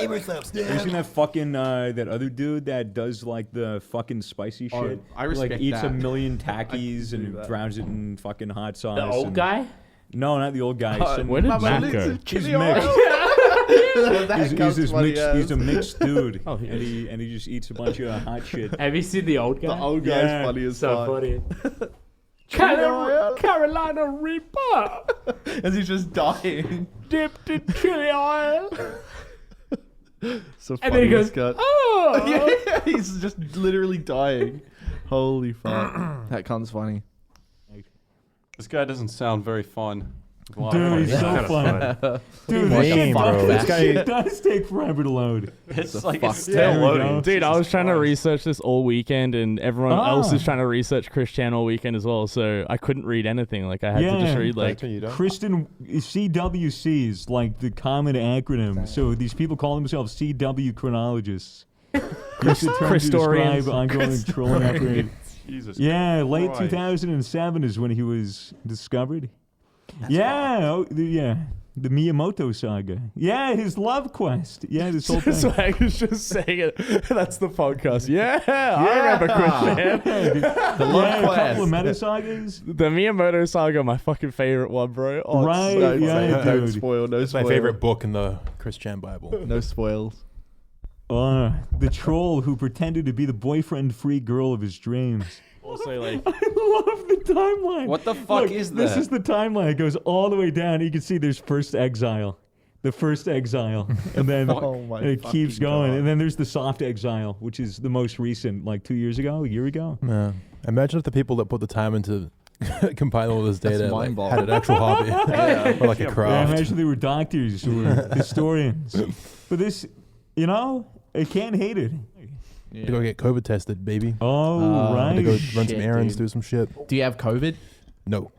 gamer subs. Have you seen that fucking that other dude that does like the fucking spicy shit? I respect like eats that. a million Takis and drowns it in fucking hot sauce. The old guy? No, not the old guy. Where did Matt go? He's mixed. He's a mixed dude, Oh, and he just eats a bunch of hot shit. Have you seen the old guy? The old guy's Yeah. funny as So fuck. funny. Carolina Reaper As he's just dying. dipped in chili oil. So funny. And then he goes, Scott. oh. Yeah, he's just literally dying. Holy fuck. That cunt's funny. This guy doesn't sound very fun. Dude, he's so fun. Dude, this shit, this guy does take forever to load. It's like it's There still we loading. go. Dude, I was trying to research this all weekend, and everyone else is trying to research Chris Chan all weekend as well. So I couldn't read anything. Like I had to just read like Kristen CWC is like the common acronym. So these people call themselves CW chronologists. Christorians. Ongoing trolling operation. Jesus. Yeah, late Christ. 2007 is when he was discovered. The Miyamoto saga. Yeah, his love quest. Yeah, this whole thing. Swagger's just saying it. That's the podcast. Yeah, I remember Chris Chan. The love quest. A couple of meta sagas. The Miyamoto saga, my fucking favorite one, bro. Oh, Right, So yeah, No dude. spoil, no It's spoil. my favorite book in the Christian Bible. No spoils. The troll who pretended to be the boyfriend-free girl of his dreams. Also, like, I love the timeline. What the fuck Look, is that? This is the timeline. It goes all the way down. You can see there's first exile. The first exile. And then Oh my it keeps fucking going. God. And then there's the soft exile, which is the most recent, like 2 years ago, a year ago. Yeah. Imagine if the people that put the time into compiling all this data That's like, mind-boggling. had an actual hobby or like a Yeah, craft. imagine they were doctors or historians. But this, I can't hate it. To go get COVID tested, baby. Oh, right. To go run some Shit, errands, dude. do some shit. Do you have COVID? No,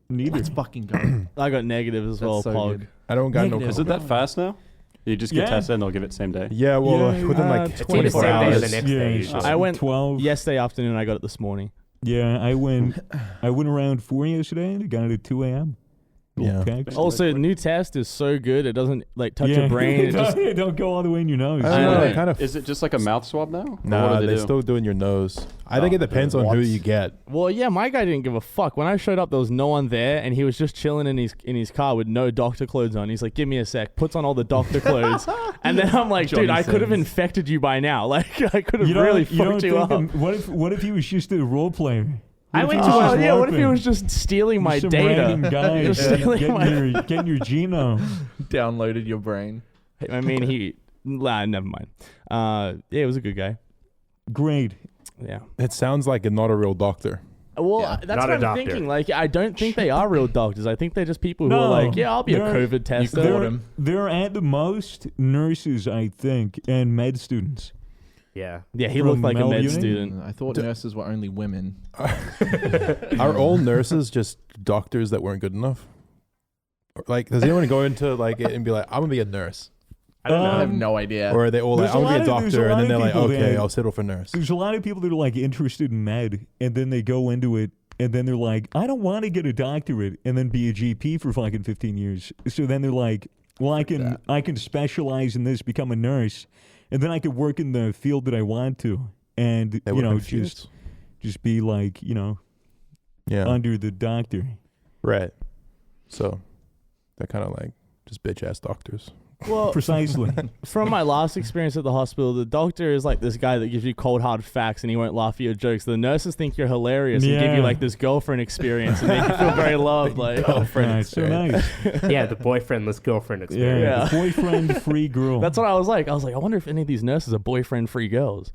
Neither. Let's fucking go. I got negative as well, so Pog. good. I don't got Negative. no. Is it that fast now? You just get Yeah. tested and they'll give it same day. Yeah, well, Yeah, within like It's either 24 same day or hours. the next day. usually. I went 12. Yesterday afternoon, I got it this morning. Yeah, I went around 4 yesterday and I got it at 2 a.m. Yeah. Text. Also, new test is so good. It doesn't like touch your brain. It just, It don't go all the way in your nose. I don't know. know. Kind of. Is it just like a mouth swab now? Or Nah, what do they do? still do in your nose. I think it depends on who you get. well, yeah, my guy didn't give a fuck. When I showed up, there was no one there, and he was just chilling in his car with no doctor clothes on. He's like, "Give me a sec." Puts on all the doctor clothes, and then I'm like, Johnny "Dude, I could have Sins. infected you by now. Like, I could have You don't- really you don't fucked you think up." what if he was just a role player? I What if went he to was just yeah. What if he LARPing? was just stealing my Some data? random guy Just stealing getting your genome. Downloaded your brain. I mean, never mind. Yeah, it was a good guy. Great. Yeah. It sounds like not a real doctor. Well, Yeah. that's Not what a I'm doctor. thinking. Like, I don't think they are real doctors. I think they're just people who No, are like, yeah, I'll be a they're- COVID tester. They're at the most nurses, I think, and med students. Yeah. Yeah, he From looked like a med Melbourne? student. I thought nurses were only women. Are all nurses just doctors that weren't good enough? Or, like, does anyone go into like it and be like, "I'm gonna be a nurse," I don't I have know. no idea. or are they all like, There's "I'm a gonna be a lot of- there's a doctor," and lot then of they're like, people "Okay, that- I'll settle for nurse." There's a lot of people that are like interested in med, and then they go into it, and then they're like, I don't want to get a doctorate and then be a GP for fucking 15 years. So then they're like, well, I can specialize in this, become a nurse, and then I could work in the field that I want to, and They were confused. just be like, Yeah, under the doctor. right. So they're kind of like just bitch ass doctors. Well, Precisely. from my last experience at the hospital, the doctor is like this guy that gives you cold hard facts and he won't laugh at your jokes. The nurses think you're hilarious and give Yeah. you like this girlfriend experience and make you feel very loved. Like, Right, so nice. Yeah, the boyfriendless girlfriend Yeah, experience. the boyfriend-free girl. that's what I was like. I was like, I wonder if any of these nurses are boyfriend-free girls.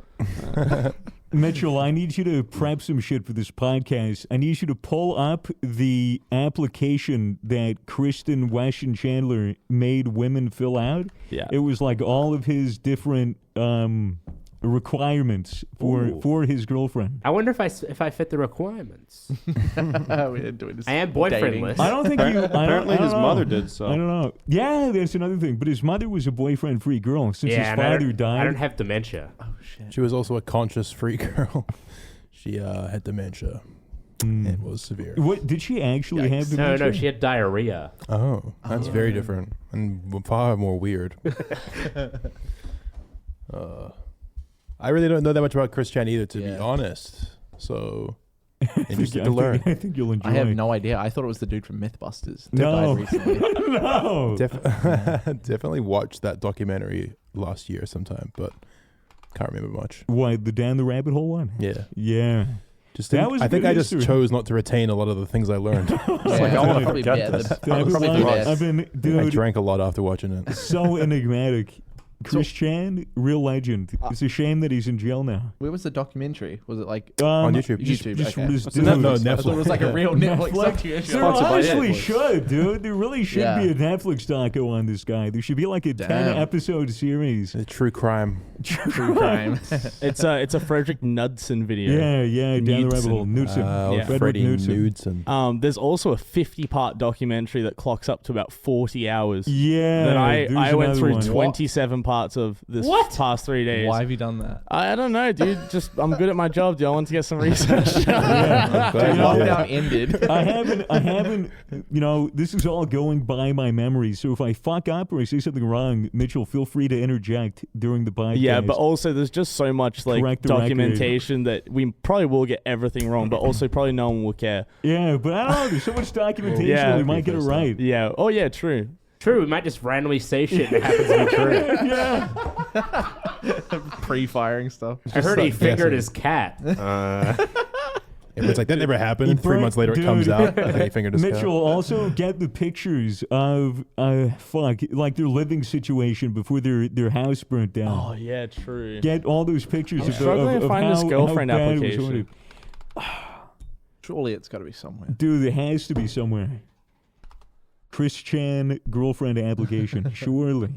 Mitchell, I need you to prep some shit for this podcast. I need you to pull up the application that Kristen, Wes, and Chandler made women fill out. Yeah. It was like all of his different requirements for his girlfriend. I wonder if I fit the requirements. We're doing this I am dating. boyfriendless. I don't think you... Apparently his mother did, so. I don't know. Yeah, that's another thing. But his mother was a boyfriend-free girl since Yeah, his and father died. I don't have dementia. Oh shit. She was also a conscious free girl. She had dementia. It was severe. What did she actually have? No, dementia? she had diarrhea. Oh, that's very different and far more weird. I really don't know that much about Chris Chan either, to be honest. So interesting to learn. I think you'll enjoy. I have no idea. I thought it was the dude from Mythbusters. That No. died recently. No. Definitely watched that documentary last year sometime, but can't remember much. What, the Down the Rabbit Hole one? Yeah. Yeah. Just That didn't- was I a think good I just history. chose not to retain a lot of the things I learned. Yeah, like, I wanna probably forget the- this. That probably was the like- best. I've been, I dude, drank a lot after watching it. so enigmatic. Chris Chan, real legend. It's a shame that he's in jail now. Where was the documentary? Was it like On YouTube. Just YouTube, just okay. this What's dude. the No, Netflix? I thought it was like a real Netflix Netflix. documentary. There Sponsored by honestly Netflix. should, dude. There really should Yeah. be a Netflix doco on this guy. There should be like a Damn. 10-episode series. A true crime. True crime. It's a Frederick Knudsen video. Yeah, Down the Rabbit Hole. Knudsen. Yeah. Frederick Freddie Knudsen. Knudsen. There's also a 50-part documentary that clocks up to about 40 hours. Yeah. That I there's went another through one. 27 parts of this past 3 days. Why have you done that? I don't know, dude. Just I'm good at my job, dude. I want to get some research. I'm glad you did. Lockdown ended. I haven't, this is all going by my memory. So if I fuck up or I say something wrong, Mitchell, feel free to interject during the podcast. Yeah, but also there's just so much like Correct the record. documentation that we probably will get everything wrong, but also probably no one will care. Yeah, but I don't know. There's so much documentation Yeah. we might get it right. Yeah. Oh yeah, true. True, we might just randomly say shit and it happens to be true. Yeah. Pre-firing stuff. I heard he like fingered guessing. his cat. Everyone's like, that never happened. He And 3 months later, burnt- it comes dude. out. I think he fingered his cat. Mitchell, also get the pictures of like their living situation before their house burnt down. Oh yeah, true. Get all those pictures I'm of, struggling of to find this how girlfriend bad it was application. ordered. Surely it's got to be somewhere. Dude, it has to be somewhere. Chris Chan girlfriend application, surely.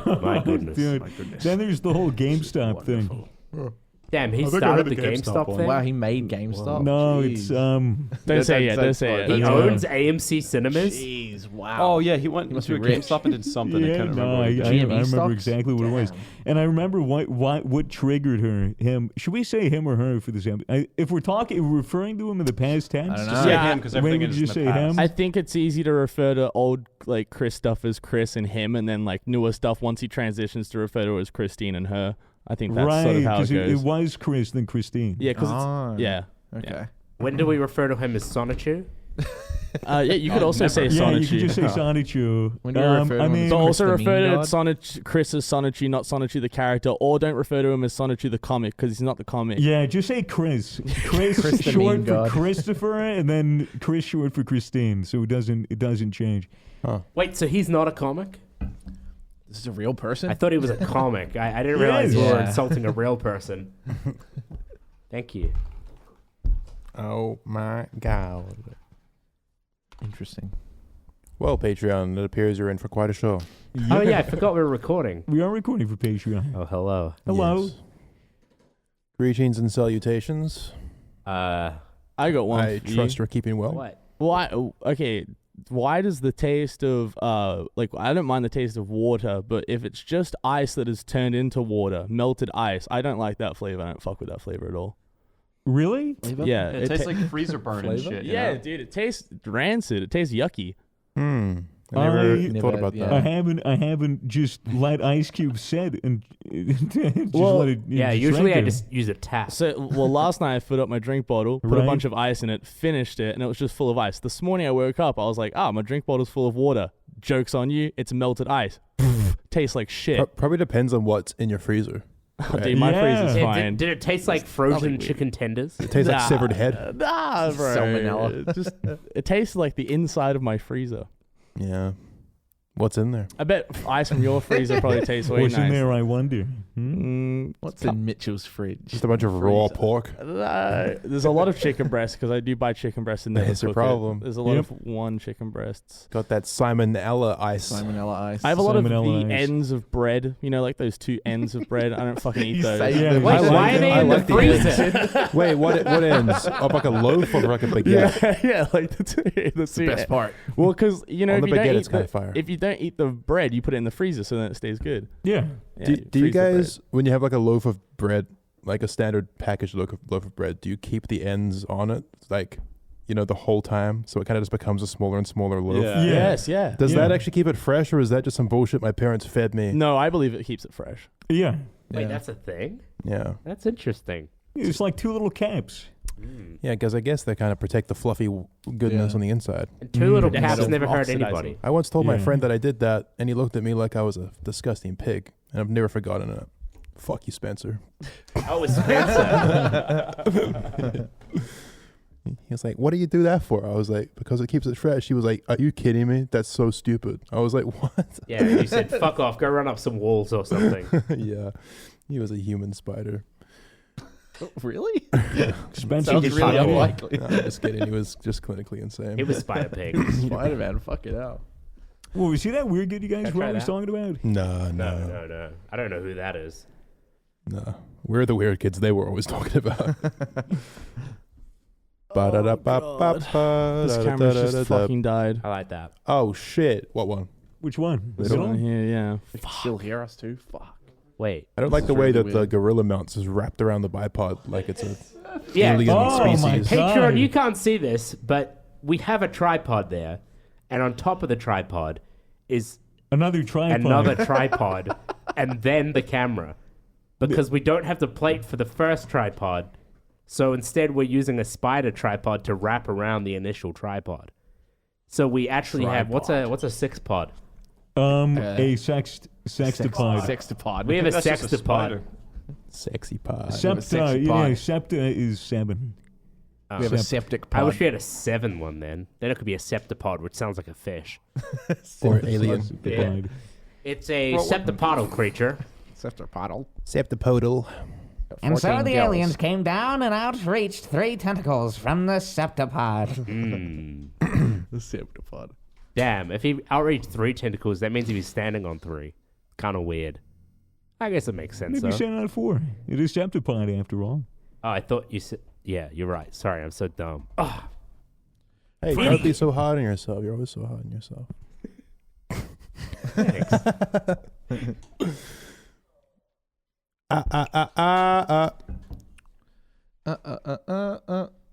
My goodness. Dude, My goodness. then there's the whole GameStop thing. Damn, he I think I heard started the the GameStop GameStop thing. Wow, he made GameStop. No, Jeez. it's Don't say it. Don't say it. He That's owns AMC Cinemas. Jeez, wow. Oh yeah, he went He must to a be rich. GameStop and did something. I yeah, can't no, remember. I what he did. GME remember stocks? exactly what it was, Damn. and I remember what triggered him. Should we say him or her for this? If we're referring to him in the past tense, I don't Just know. say Yeah, him because when everything would is you in the say past. him? I think it's easy to refer to old like Chris stuff as Chris and him, and then like newer stuff once he transitions to refer to as Christine and her. I think that's right? sort of how it Because goes. it was Chris then Christine. Yeah, because Oh. yeah. Okay. When do we refer to him as Sonichu? Yeah, you could also say Yeah, you Sonichu. could just say Sonichu. When do you refer to I him mean, as So Chris also the refer meme to god? Sonic, Chris as Sonichu, not Sonichu the character, or don't refer to him as Sonichu the comic because he's not the comic. yeah, just say Chris. Chris, Chris the short meme for god. Christopher, and then Chris short for Christine. So it doesn't change. Wait, so he's not a comic? This is a real person? I thought he was a comic. I didn't He realize is. we were Yeah. insulting a real person. Thank you. Oh my god. Interesting. Well, Patreon, it appears you're in for quite a show. Oh yeah, I forgot we were recording. We are recording for Patreon. Oh hello. Hello. Yes. Greetings and salutations. Uh, I got one. I for you. trust you're keeping well. what? Why? Okay. Why does the taste of like I don't mind the taste of water, but if it's just ice that is turned into water, melted ice, I don't like that flavor. I don't fuck with that flavor at all. Really? Yeah, It tastes like freezer burn and shit. you yeah, know? dude, it tastes rancid. It tastes yucky. I never I- thought about Yeah. that. I haven't just let ice cubes set and just Well, let it. Yeah, just usually I drink it. just use a tap. So, well, last night I filled up my drink bottle, put Right. a bunch of ice in it, finished it, and it was just full of ice. This morning I woke up, I was like, my drink bottle's full of water. Joke's on you, it's melted ice. Tastes like shit. Probably depends on what's in your freezer. Dude, my Yeah. freezer's Yeah, fine. did it taste like frozen chicken tenders? It tastes like severed head. Nah, bro. Salmonella. It tastes like the inside of my freezer. Yeah. What's in there? I bet ice from your freezer probably tastes way What's nice. in there? I wonder. Hmm? What's in Mitchell's fridge? Just a bunch of raw Freezer. pork. There's a lot of chicken breasts because I do buy chicken breasts and never That's your cook it. problem. There's a lot Yep. of one chicken breasts. Got that Salmonella ice. Salmonella ice. I have a lot of the Salmonella ice. ends of bread. You know, like those two ends of bread. I don't fucking eat You those. say Yeah, them. wait, I like why are them. they I in the like the ends. freezer? Wait, what ends? Up like a loaf or like a baguette? Yeah, yeah, like the two. It's the best part. Well, because you know, On if the you, don't baguette, eat it's kind the, of fire. if you don't eat the bread, you put it in the freezer so then it stays good. Yeah. Yeah, Do you freeze the bread. guys, when you have like a loaf of bread, like a standard packaged loaf of bread, do you keep the ends on it, like, the whole time, so it kind of just becomes a smaller and smaller loaf? Yeah. Yes, yeah. Does that actually keep it fresh, or is that just some bullshit my parents fed me? No, I believe it keeps it fresh. Yeah. Wait, that's a thing? Yeah. That's interesting. It's like 2 little caps. Yeah, because I guess they kind of protect the fluffy goodness on the inside. And 2 little Mm. caps Yeah. never hurt Oxidizing. anybody. I once told my Yeah. friend that I did that, and he looked at me like I was a disgusting pig, and I've never forgotten it. Fuck you, Spencer. Oh, it's Spencer. He was like, "What do you do that for?" I was like, "Because it keeps it fresh." He was like, "Are you kidding me? That's so stupid." I was like, "What?" Yeah, you said, fuck off, go run up some walls or something. Yeah, he was a human spider. Really? Spencer Sounds just really like- unlikely. No, I'm just kidding. He was just clinically insane. It was Spider Pig. Spider-Man, fuck it out. Well, was he that weird kid you guys Can I were try always that? talking about? No. I don't know who that is. No. We're the weird kids they were always talking about. This camera's just fucking died. I like that. Oh shit! What one? Which one? This This one? one here, yeah. They can still hear us too. Fuck. Wait. I don't like This the is way really that the weird. gorilla mounts is wrapped around the bipod like it's a Yeah. alien Oh my species. God. Patreon, you can't see this, but we have a tripod there, and on top of the tripod is Another tripod. another tripod, and then the camera. Because we don't have the plate for the first tripod, so instead we're using a spider tripod to wrap around the initial tripod. So we actually have what's a 6 pod? A sextapod. Sextapod. We have a That's just a sextapod. spider. Sexy pod. Septa, sexy yeah, pod. septa is 7. We have a septic pod. I wish we had a 7 one then. Then it could be a septapod, which sounds like a fish. Or alien. Septapod. It's a septapodal creature. Septapodal. Septipodal. And so 14 the gills. aliens came down and outreached 3 tentacles from the septapod. The septapod. Damn, if he outreached 3 tentacles, that means he was standing on 3. Kind of weird. I guess it makes sense, Maybe though. 7 out of 4. It is septapod after all. Oh, I thought you said... Yeah, you're right. Sorry, I'm so dumb. Oh, Hey, don't be so hard on yourself. You're always so hard on yourself. thanks.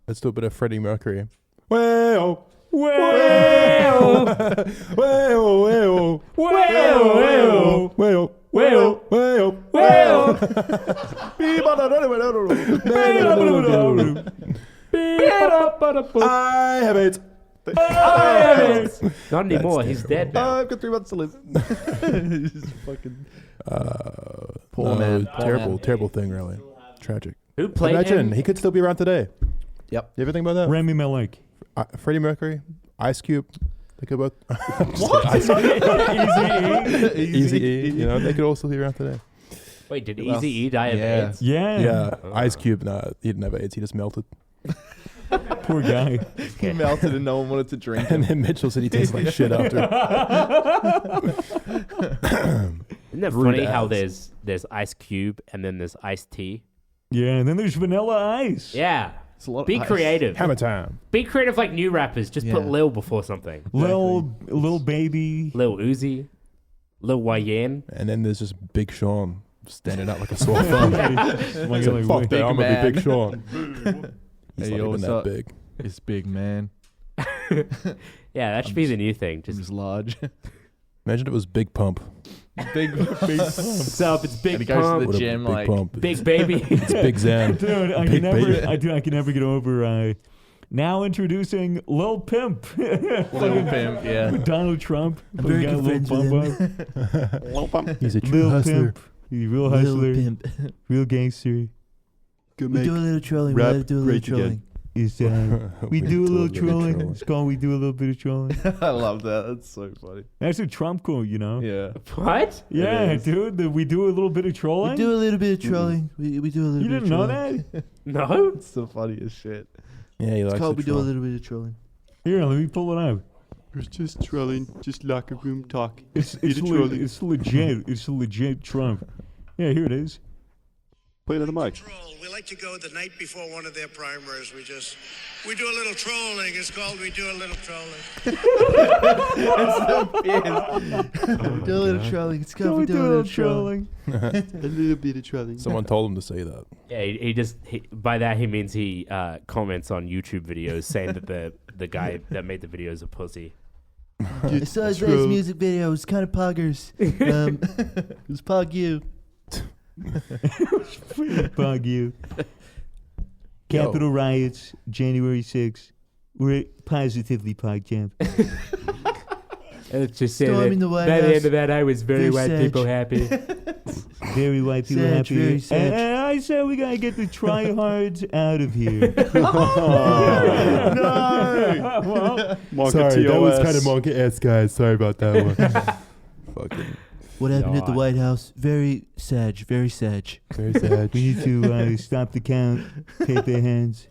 Let's do a bit of Freddie Mercury. Well, Well, well, well, well, well, well, well. I have it. Not anymore. He's dead now. I've got 3 months to live. Just fucking Poor no, man. Terrible, terrible thing, really. Tragic. Who played Imagine, him? he could still be around today. Yep. You ever think about that? Rami Malek. Freddie Mercury, Ice Cube. Think about Easy E. You know, they could also be around today. Wait, did Who else? Eazy-E die of Yeah. AIDS? Yeah. Yeah, Ice Cube. Nah, he didn't have AIDS. He just melted. Poor guy. He melted and no one wanted to drink And him. then Mitchell said he tastes like shit after. Isn't that Rude funny how ads. there's Ice Cube and then there's Ice Tea? Yeah, and then there's Vanilla Ice. Yeah. It's a lot of Be ice. creative. Hammer time. Be creative like new rappers. Just put Yeah. Lil before something. Lil Baby. Lil Uzi. Lil Wayne. And then there's just Big Sean standing out like a sore thumb. He's like, fuck that, I'm gonna be Big Sean. He's Hey, not yo, even what's that up? big. It's big, man. Yeah, that should be the new thing. I'm Just just large. Imagine it was Big Pump. big. what's up? It's And Big he goes to Pump. the What a gym Big like. Pump. Big Baby. It's Big Zen. Dude, I Big can never, baby. I can never get over. Now introducing Lil Pimp. Little pimp, yeah. Donald Trump. I'm very Fucking good got friends Lil Bump Up. He's a true Lil hustler. Pimp. He's a real hustler. pimp. Real gangster. We do a little trolling. rap We do a little great again. trolling. Is we do a little trolling. It's called We Do a Little Bit of Trolling. I love that. That's so funny. That's a Trump quote, you know? Yeah. What? Yeah, is. dude. We do a little bit of trolling. We do a little bit of trolling. We do a little You bit of didn't know trolling. that? No? It's the funniest shit. Yeah, he It's likes called to We Do a troll. Little Bit of Trolling. Here, let me pull it up. It's just trolling, just locker room talk. It's It's trolling. it's legit. It's legit Trump. Yeah, here it is. Play to the mic. We like to go the night before one of their primaries. We do a little trolling. It's called we do a little trolling. We do a little trolling. It's called we do a little trolling. A little bit of trolling. Someone told him to say that. Yeah, by that he means he comments on YouTube videos saying that the guy that made the video is a pussy. I saw his latest music video. It was kind of poggers. It was pog you. Bug you. Capitol riots, January 6th. We're positively pog champ. It's just saying Storming that the White by the House. end of that, I was very white Sag. people happy. Very white people Sag, happy. very sag. And I said we gotta get the tryhards out of here. No! Well, Sorry, that was kind of monkey-ass, guys. Sorry about that one. Fucking What happened at the God. White House? Very sad. Very sad. very sad. we need to stop the count, take their hands.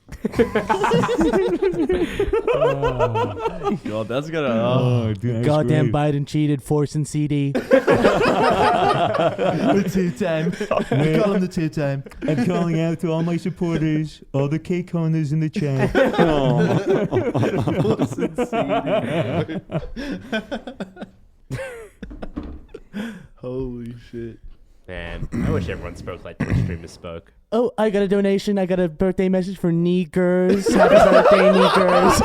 God, that's gonna. Oh, dude, that's Goddamn great. Biden cheated, forcing CD. The two-time. We call him the two-time. I'm calling out to all my supporters, all the cake owners in the chat. Holy shit. Man, I wish everyone spoke like Twitch streamers spoke. Oh, I got a donation. I got a birthday message for Neekers. Happy birthday, Neekers.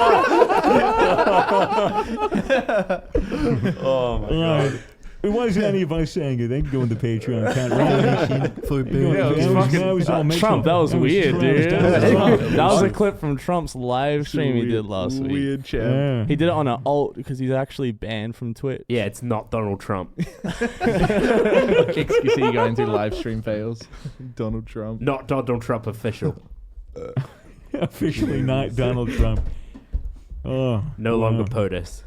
Oh my god. It wasn't any of us saying it. They can go in the Patreon account. For Trump, that was weird, dude. Trump. That was a clip from Trump's live stream he did last week. Weird champ. Yeah. He did it on an alt because he's actually banned from Twitch. Yeah, it's not Donald Trump. XQC going through live stream fails. Donald Trump. Not Donald Trump official. Officially not Donald Trump. Oh, No longer POTUS.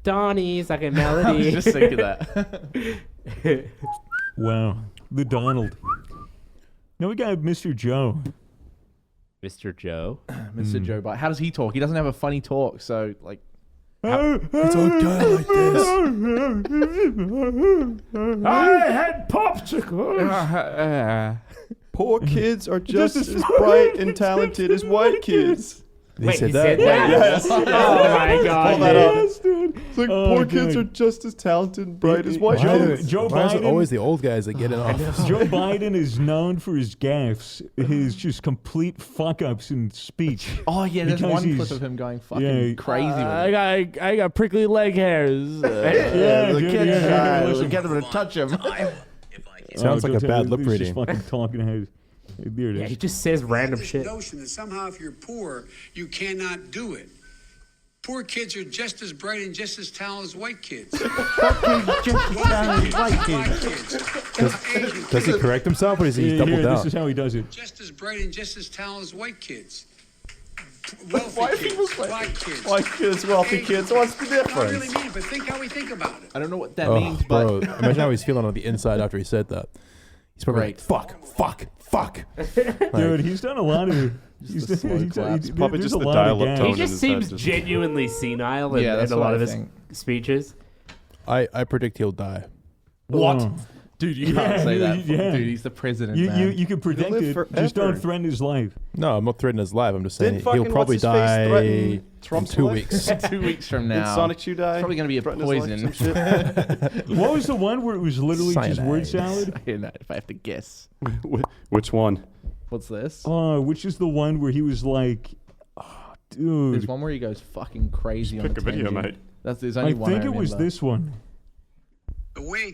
Donnie's like a I was melody. just thinking that. wow. The Donald. Now we got Mr. Joe. Mr. Joe. Mr. Joe Biden. How does he talk? He doesn't have a funny talk, so like. It's all done like this. I had popsicle. Poor kids are just as bright and talented as white kids. They Wait, said he that. said that? Yes. Oh my god, Pull that up. dude. It's like Oh, poor kids dude. are just as talented and bright as white Joe- kids. Joe Why is it Biden- always the old guys that get it off? Joe Biden is known for his gaffes, his just complete fuck ups in speech. Oh yeah, there's Because one clip he's- of him going fucking yeah, crazy with I got prickly leg hairs. Yeah, the dude, kid's yeah, shy. listen. Get him to touch him. Sounds like a bad lip He's reading. just fucking talking head. There it Yeah, is. he just says random This shit. notion that somehow if you're poor, you cannot do it. Poor kids are just as bright and just as talented as white kids. Does he correct himself or does he Here, double this down? is how he does it. Just as bright and just as talented as white kids. Wealthy kids, black kids. White kids, wealthy kids. What's the I don't really difference? mean it, but think how we think about it. I don't know what that Oh, means, but bro, imagine how he's feeling on the inside after he said that. He's probably Right. like, fuck. Dude, he's done a lot of. He's the slow claps. Probably there's just a the lot of dial-up gaps. tone. He in just his seems head, just- genuinely senile in, Yeah, that's in a what lot I of his think. speeches. I predict he'll die. what? Oh. Dude, you can't say that. Yeah. Dude, he's the president. You man. can predict live it. Just forever. don't threaten his life. No, I'm not threatening his life. I'm just saying Didn't he'll fucking probably what's-his-face die threaten in Trump's 2 life? weeks. 2 weeks from Did now. Sonic Shoe die? It's probably gonna be a Threaten his life, poison. some shit? What was the one where it was literally just word Cyanide. salad? If I have to guess. Which one? What's this? Oh, which is the one where he was like, oh, There's dude. one where he goes fucking crazy on Pick the a video, tangent. mate. There's I only one. think it was remember. this one. The way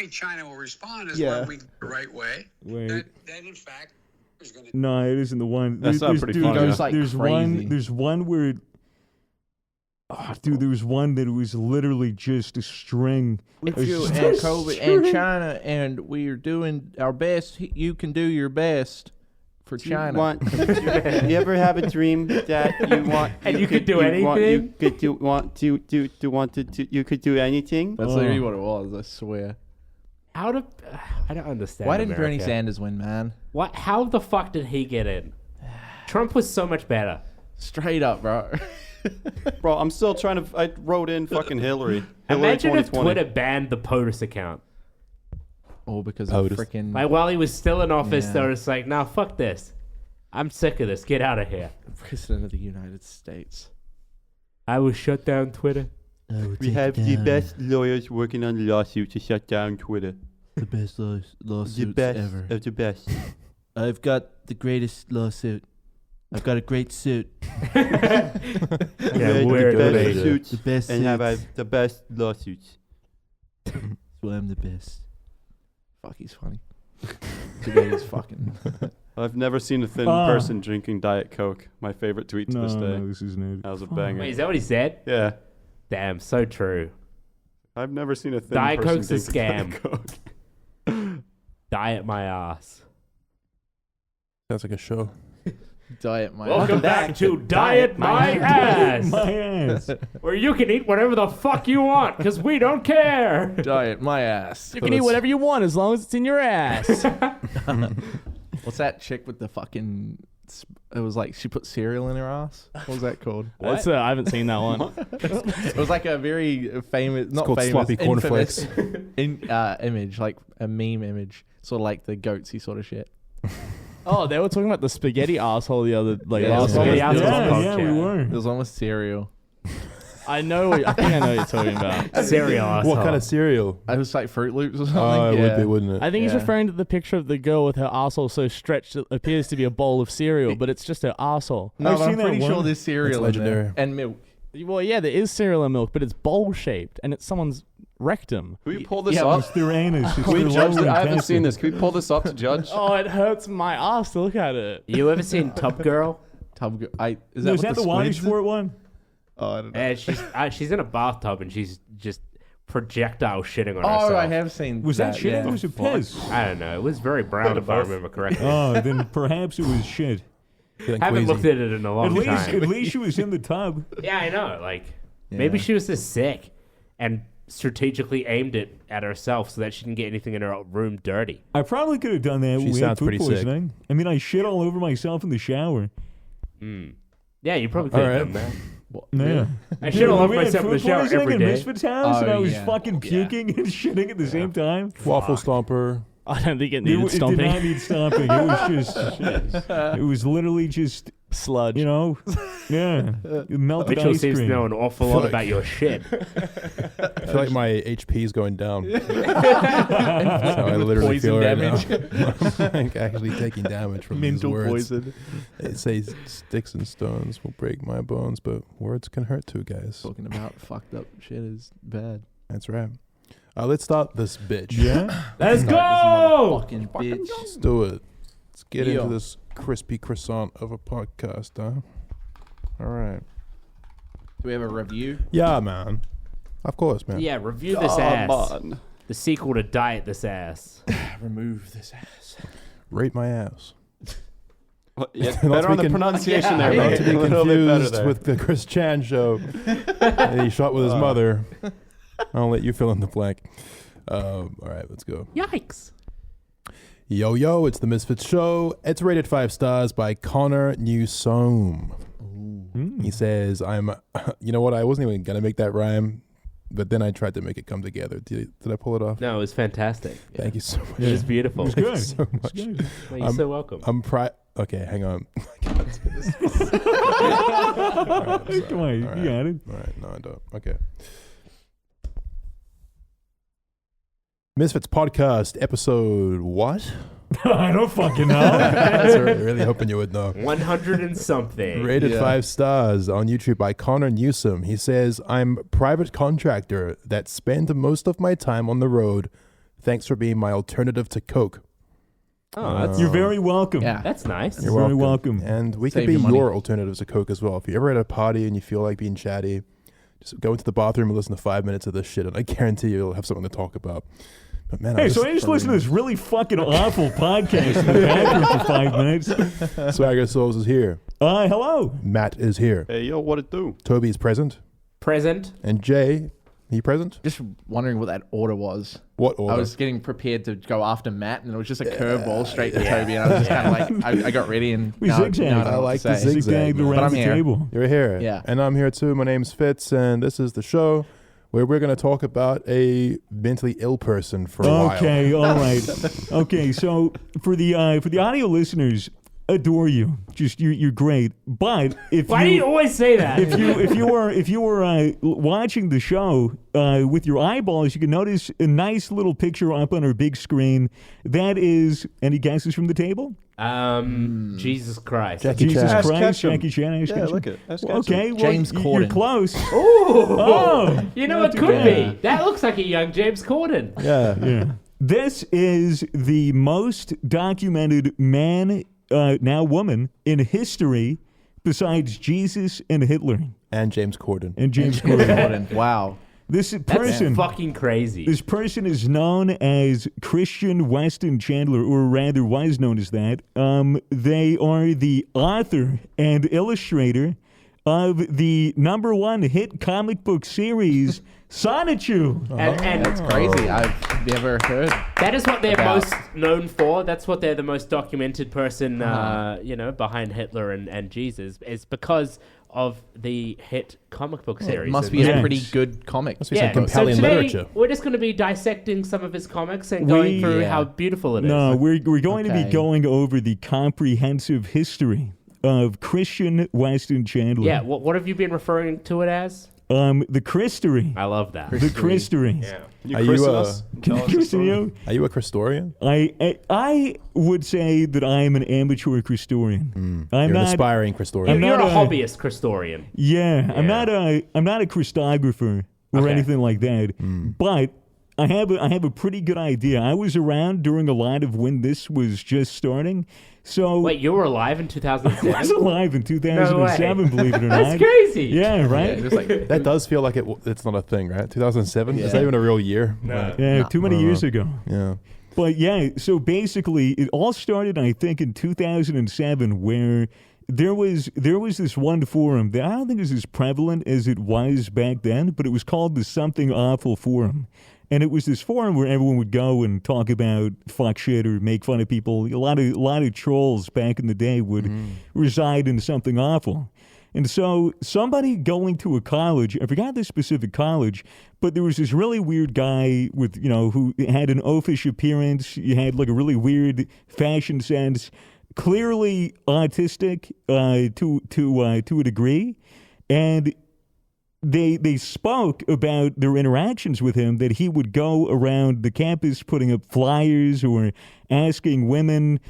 China will respond is Yeah. when we go the right way. Wait. That in fact is going to. No, it isn't the one. That's not pretty dude, funny, There's, huh? there's Goes like one. crazy. There's one where. Oh, dude, there was one that was literally just a string. With It was you just and a COVID and string. China, and we're doing our best. You can do your best for China. You ever have a dream that you want And you could do anything? You could do anything? That's literally what it was. I swear. How do I don't understand. Why didn't Bernie America. Sanders win, man? What? How the fuck did he get in? Trump was so much better. Straight up, bro. Bro, I'm still trying to. I wrote in fucking Hillary. Imagine if 2020. Twitter banned the POTUS account. all because of POTUS. freaking Like while he was still in office, Yeah. they were just like, "Nah, fuck this. I'm sick of this. Get out of here." President of the United States. I will shut down Twitter. We have the best lawyers working on lawsuits to shut down Twitter. The best lawsuits The best ever. of the best. I've got the greatest lawsuit. I've got a great suit. Yeah, the we're best great. suits The best and have suits. the best lawsuits. That's why I'm the best. Fuck, he's funny. Too bad he's fucking. I've never seen a thin Ah. person drinking Diet Coke. My favorite tweet to this day. No, this isn't it. That was a banger. Wait, is that what he said? Yeah. Damn, so true. I've never seen a thin Diet person Coke's a drink Diet scam. Coke. Diet my ass. Sounds like a show. Diet my Welcome back to Diet My Ass, My ass. where you can eat whatever the fuck you want, because we don't care. Diet my ass. You can eat whatever you want as long as it's in your ass. What's that chick with the fucking? It was like she put cereal in her ass. What was that called? I haven't seen that one. It was like a very famous, not called famous, sloppy infamous cornflakes. image, like a meme image, sort of like the goatsy sort of shit. Oh, they were talking about the spaghetti asshole the other Yeah, last spaghetti week. asshole. Yeah, we were. It was almost cereal. I know. I think I know what you're talking about. Cereal asshole. What kind of cereal? It was like Fruit Loops or something. Oh, it yeah. would be, wouldn't it? I think he's Yeah. referring to the picture of the girl with her asshole so stretched it appears to be a bowl of cereal, but it's just her asshole. No, I've but I'm seen that pretty sure one. there's cereal That's in there. legendary. And milk. Well, yeah, there is cereal and milk, but it's bowl shaped and it's someone's rectum. Can we pull this Yeah, up? It's their anus. It's Can we their judge lower it? I haven't seen intestine. this. Can we pull this up to judge? Oh, it hurts my ass to look at it. You ever seen Top Girl? Is No, that is what that the the water squids do? sport one? Oh, I don't know. And she's in a bathtub and she's just projectile shitting on herself. Oh, I have seen. Was that shit yeah. or was it piss? I don't know. It was very brown if I remember correctly. Oh, then perhaps it was shit. Feeling Haven't queasy. looked at it in a long time. At least she was in the tub. Yeah, I know. Like Yeah. maybe she was just sick and strategically aimed it at herself so that she didn't get anything in her room dirty. I probably could have done that She when we had sounds food pretty sick. poisoning. I mean, I shit all over myself in the shower. Yeah, you probably could have Alright. done that. Yeah. I shit all When over we had myself in the food shower poisoning every in day. Misfits house, and Oh, I was yeah. fucking puking and shitting at the same time. Waffle Stomper. I don't think it It, needed it did stomping. not need stomping. It was just, it was literally just, Sludge. you know, yeah, melted Mitchell ice seems cream. to know an awful Feel lot like- about your shit. I feel like my HP is going down. That's how I literally Poison feel right damage. now. I'm like actually taking damage from Mental these words. poison. It says sticks and stones will break my bones, but words can hurt too, guys. Talking about fucked up shit is bad. That's right. Let's start this bitch. Yeah. Let's go! Fucking bitch. Let's do it. Let's get Yeah. into this crispy croissant of a podcast, huh? All right. Do we have a review? Yeah, man. Of course, man. Yeah, review this Come ass. on. The sequel to Diet This Ass. Remove this ass. Rate my ass. Well, yeah, Not better to on be the con- pronunciation Yeah. there, Not mate. to be A little bit better confused there. with the Chris Chan show. that he shot with his mother. I'll let you fill in the blank. All right, let's go. Yikes. Yo, yo, it's the Misfits show. It's rated 5 stars by Connor Newsome. He says, you know what? I wasn't even going to make that rhyme, but then I tried to make it come together. Did I pull it off? No, it was fantastic. Thank you so much. It was beautiful. It's Thank you good. so much. Well, you're so welcome. Okay, hang on. Come on, you got it. All right, no, I don't. Okay. Misfits Podcast, episode what? I don't fucking know. I was really hoping you would know. 100 and something. Rated 5 stars on YouTube by Connor Newsome. He says, I'm private contractor that spend most of my time on the road. Thanks for being my alternative to Coke. Oh, that's You're very welcome. Yeah. that's nice. You're very welcome. welcome. And we Save could be your money. your alternatives to Coke as well. If you're ever at a party and you feel like being chatty, just go into the bathroom and listen to 5 minutes of this shit, and I guarantee you'll have something to talk about. But man, Hey, so I just listened to this really fucking awful podcast in the bathroom for 5 minutes. SwaggerSouls is here. Hello. Matt is here. Hey, yo, what it do? Toby is present. Present. And Jay, he present? Just wondering what that order was. What order? I was getting prepared to go after Matt, and it was just a curveball straight to Toby, and I was just kind of like, I got ready, and We now zigzagged. I don't know I what like to the say. zigzag. Zigzagged man. around But I'm the here. table. You're here. Yeah. And I'm here too. My name's Fitz, and this is the show where we're going to talk about a mentally ill person for a while. Okay, all right. Okay, so for the audio listeners, adore you. Just you're great. But if Why do you always say that? if you were watching the show with your eyeballs, you can notice a nice little picture up on our big screen. That is, any guesses from the table? Jesus Christ. Jesus Ash Christ, Ketchum. Jackie Chan. Ash Yeah, Ketchum. look at Ash Ketchum. Okay, well, James you're Corden. close. Ooh. Oh, You know, not it too could bad. be. That looks like a young James Corden. Yeah. Yeah. This is the most documented man, now woman, in history besides Jesus and Hitler And James Corden. and James Corden. Corden. Wow. This That's person, fucking crazy. this person is known as Christian Weston Chandler, or rather was known as that. They are the author and illustrator of the #1 hit comic book series, Sonichu. And That's crazy. I've never heard. that is what they're About- most known for. That's what they're the most documented person, behind Hitler and Jesus, is because of the hit comic book series. It must And- be Yeah. a pretty good comic. Must be some compelling so today, literature. we're just going to be dissecting some of his comics and going through Yeah. how beautiful it is. No, we're going to be Okay. going over the comprehensive history of Christian Weston Chandler. Yeah, what have you been referring to it as? The Christory. I love that. The Christory. Yeah. Can you Are you, christen uh, us? Can Tell I us the christen story. you? Are you a Christorian? I would say that I am an amateur Christorian. I'm You're an not. aspiring Christorian. I'm You're not a a- hobbyist Christorian. Yeah, I'm Yeah. not a Christographer or Okay. anything like that. But I have a pretty good idea. I was around during a lot of when this was just starting. So Wait, you were alive in I was 2007? alive in 2007, believe it or not. That's crazy. Yeah, right. Yeah, just like That does feel like it's not a thing, right? 2007? Is Yeah. that even a real year? No. Yeah, too many years ago. Yeah. But yeah, so basically, it all started, I think, in 2007, where there was this one forum that I don't think is as prevalent as it was back then, but it was called the Something Awful Forum. And it was this forum where everyone would go and talk about fuck shit or make fun of people. A lot of trolls back in the day would reside in Something Awful. And so somebody going to a college, I forgot the specific college, but there was this really weird guy with, who had an oafish appearance. He had like a really weird fashion sense, clearly autistic to a degree. And they spoke about their interactions with him, that he would go around the campus putting up flyers or asking women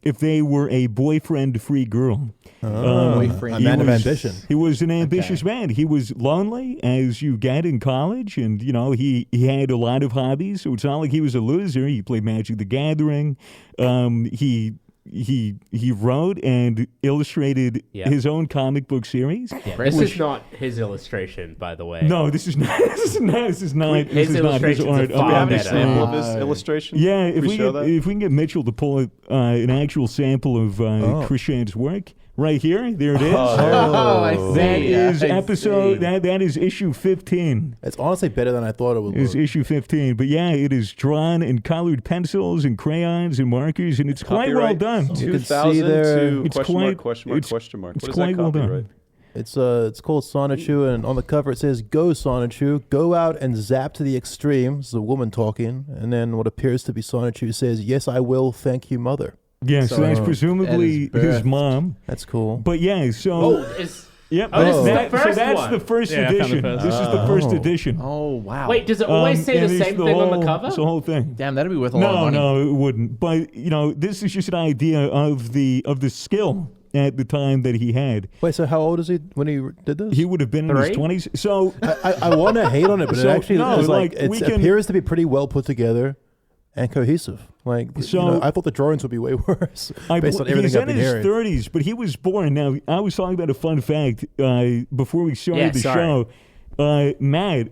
if they were a boyfriend-free girl. boyfriend. A man of ambition. He was an ambitious man. He was lonely, as you get in college, and he had a lot of hobbies. So it's not like he was a loser. He played Magic the Gathering. He wrote and illustrated Yeah. his own comic book series. This is not his illustration, by the way. No, this is not. This is not. This is not. His This is not his illustrations are art. far up Do we have on the a better. screen. sample of his illustration? Yeah, if Can we show get, that? if we can get Mitchell to pull up an actual sample of Christian's work right here, there it is. Oh, I see. That is I episode. see. That is issue 15. It's honestly better than I thought it would Is look. issue 15. But yeah, it is drawn in colored pencils and crayons and markers, and it's quite well Copyright done. You can 2000 see there- to It's question quite- mark, question mark, it's- question mark. it's What is quite that well done. copyright? It's called Sonichu, and on the cover it says, "Go Sonichu, go out and zap to the extreme." This is a woman talking, and then what appears to be Sonichu says, "Yes, I will. Thank you, mother." Yeah, so that's So- presumably That is his birthed. mom. That's cool. But yeah, so Oh, is yep. Oh, this is the so first that's one. the first Yeah, I found the edition. first. This is the first Oh. edition. Oh, wow. wait, does it always say and the it's same thing on the cover? It's the whole thing. Damn, that'd be worth a lot of money. No, it wouldn't. But this is just an idea of the skill at the time that he had. Wait, so how old is he when he did this? He would have been in his 3? 20s. So I want to hate on it, but So, it actually no, is like, it we can- appears to be pretty well put together and cohesive. Like, So- I thought the drawings would be way worse I based on he's everything I've in been his hearing. 30s, but he was born. Now, I was talking about a fun fact before we started Yeah, the sorry. show. Matt,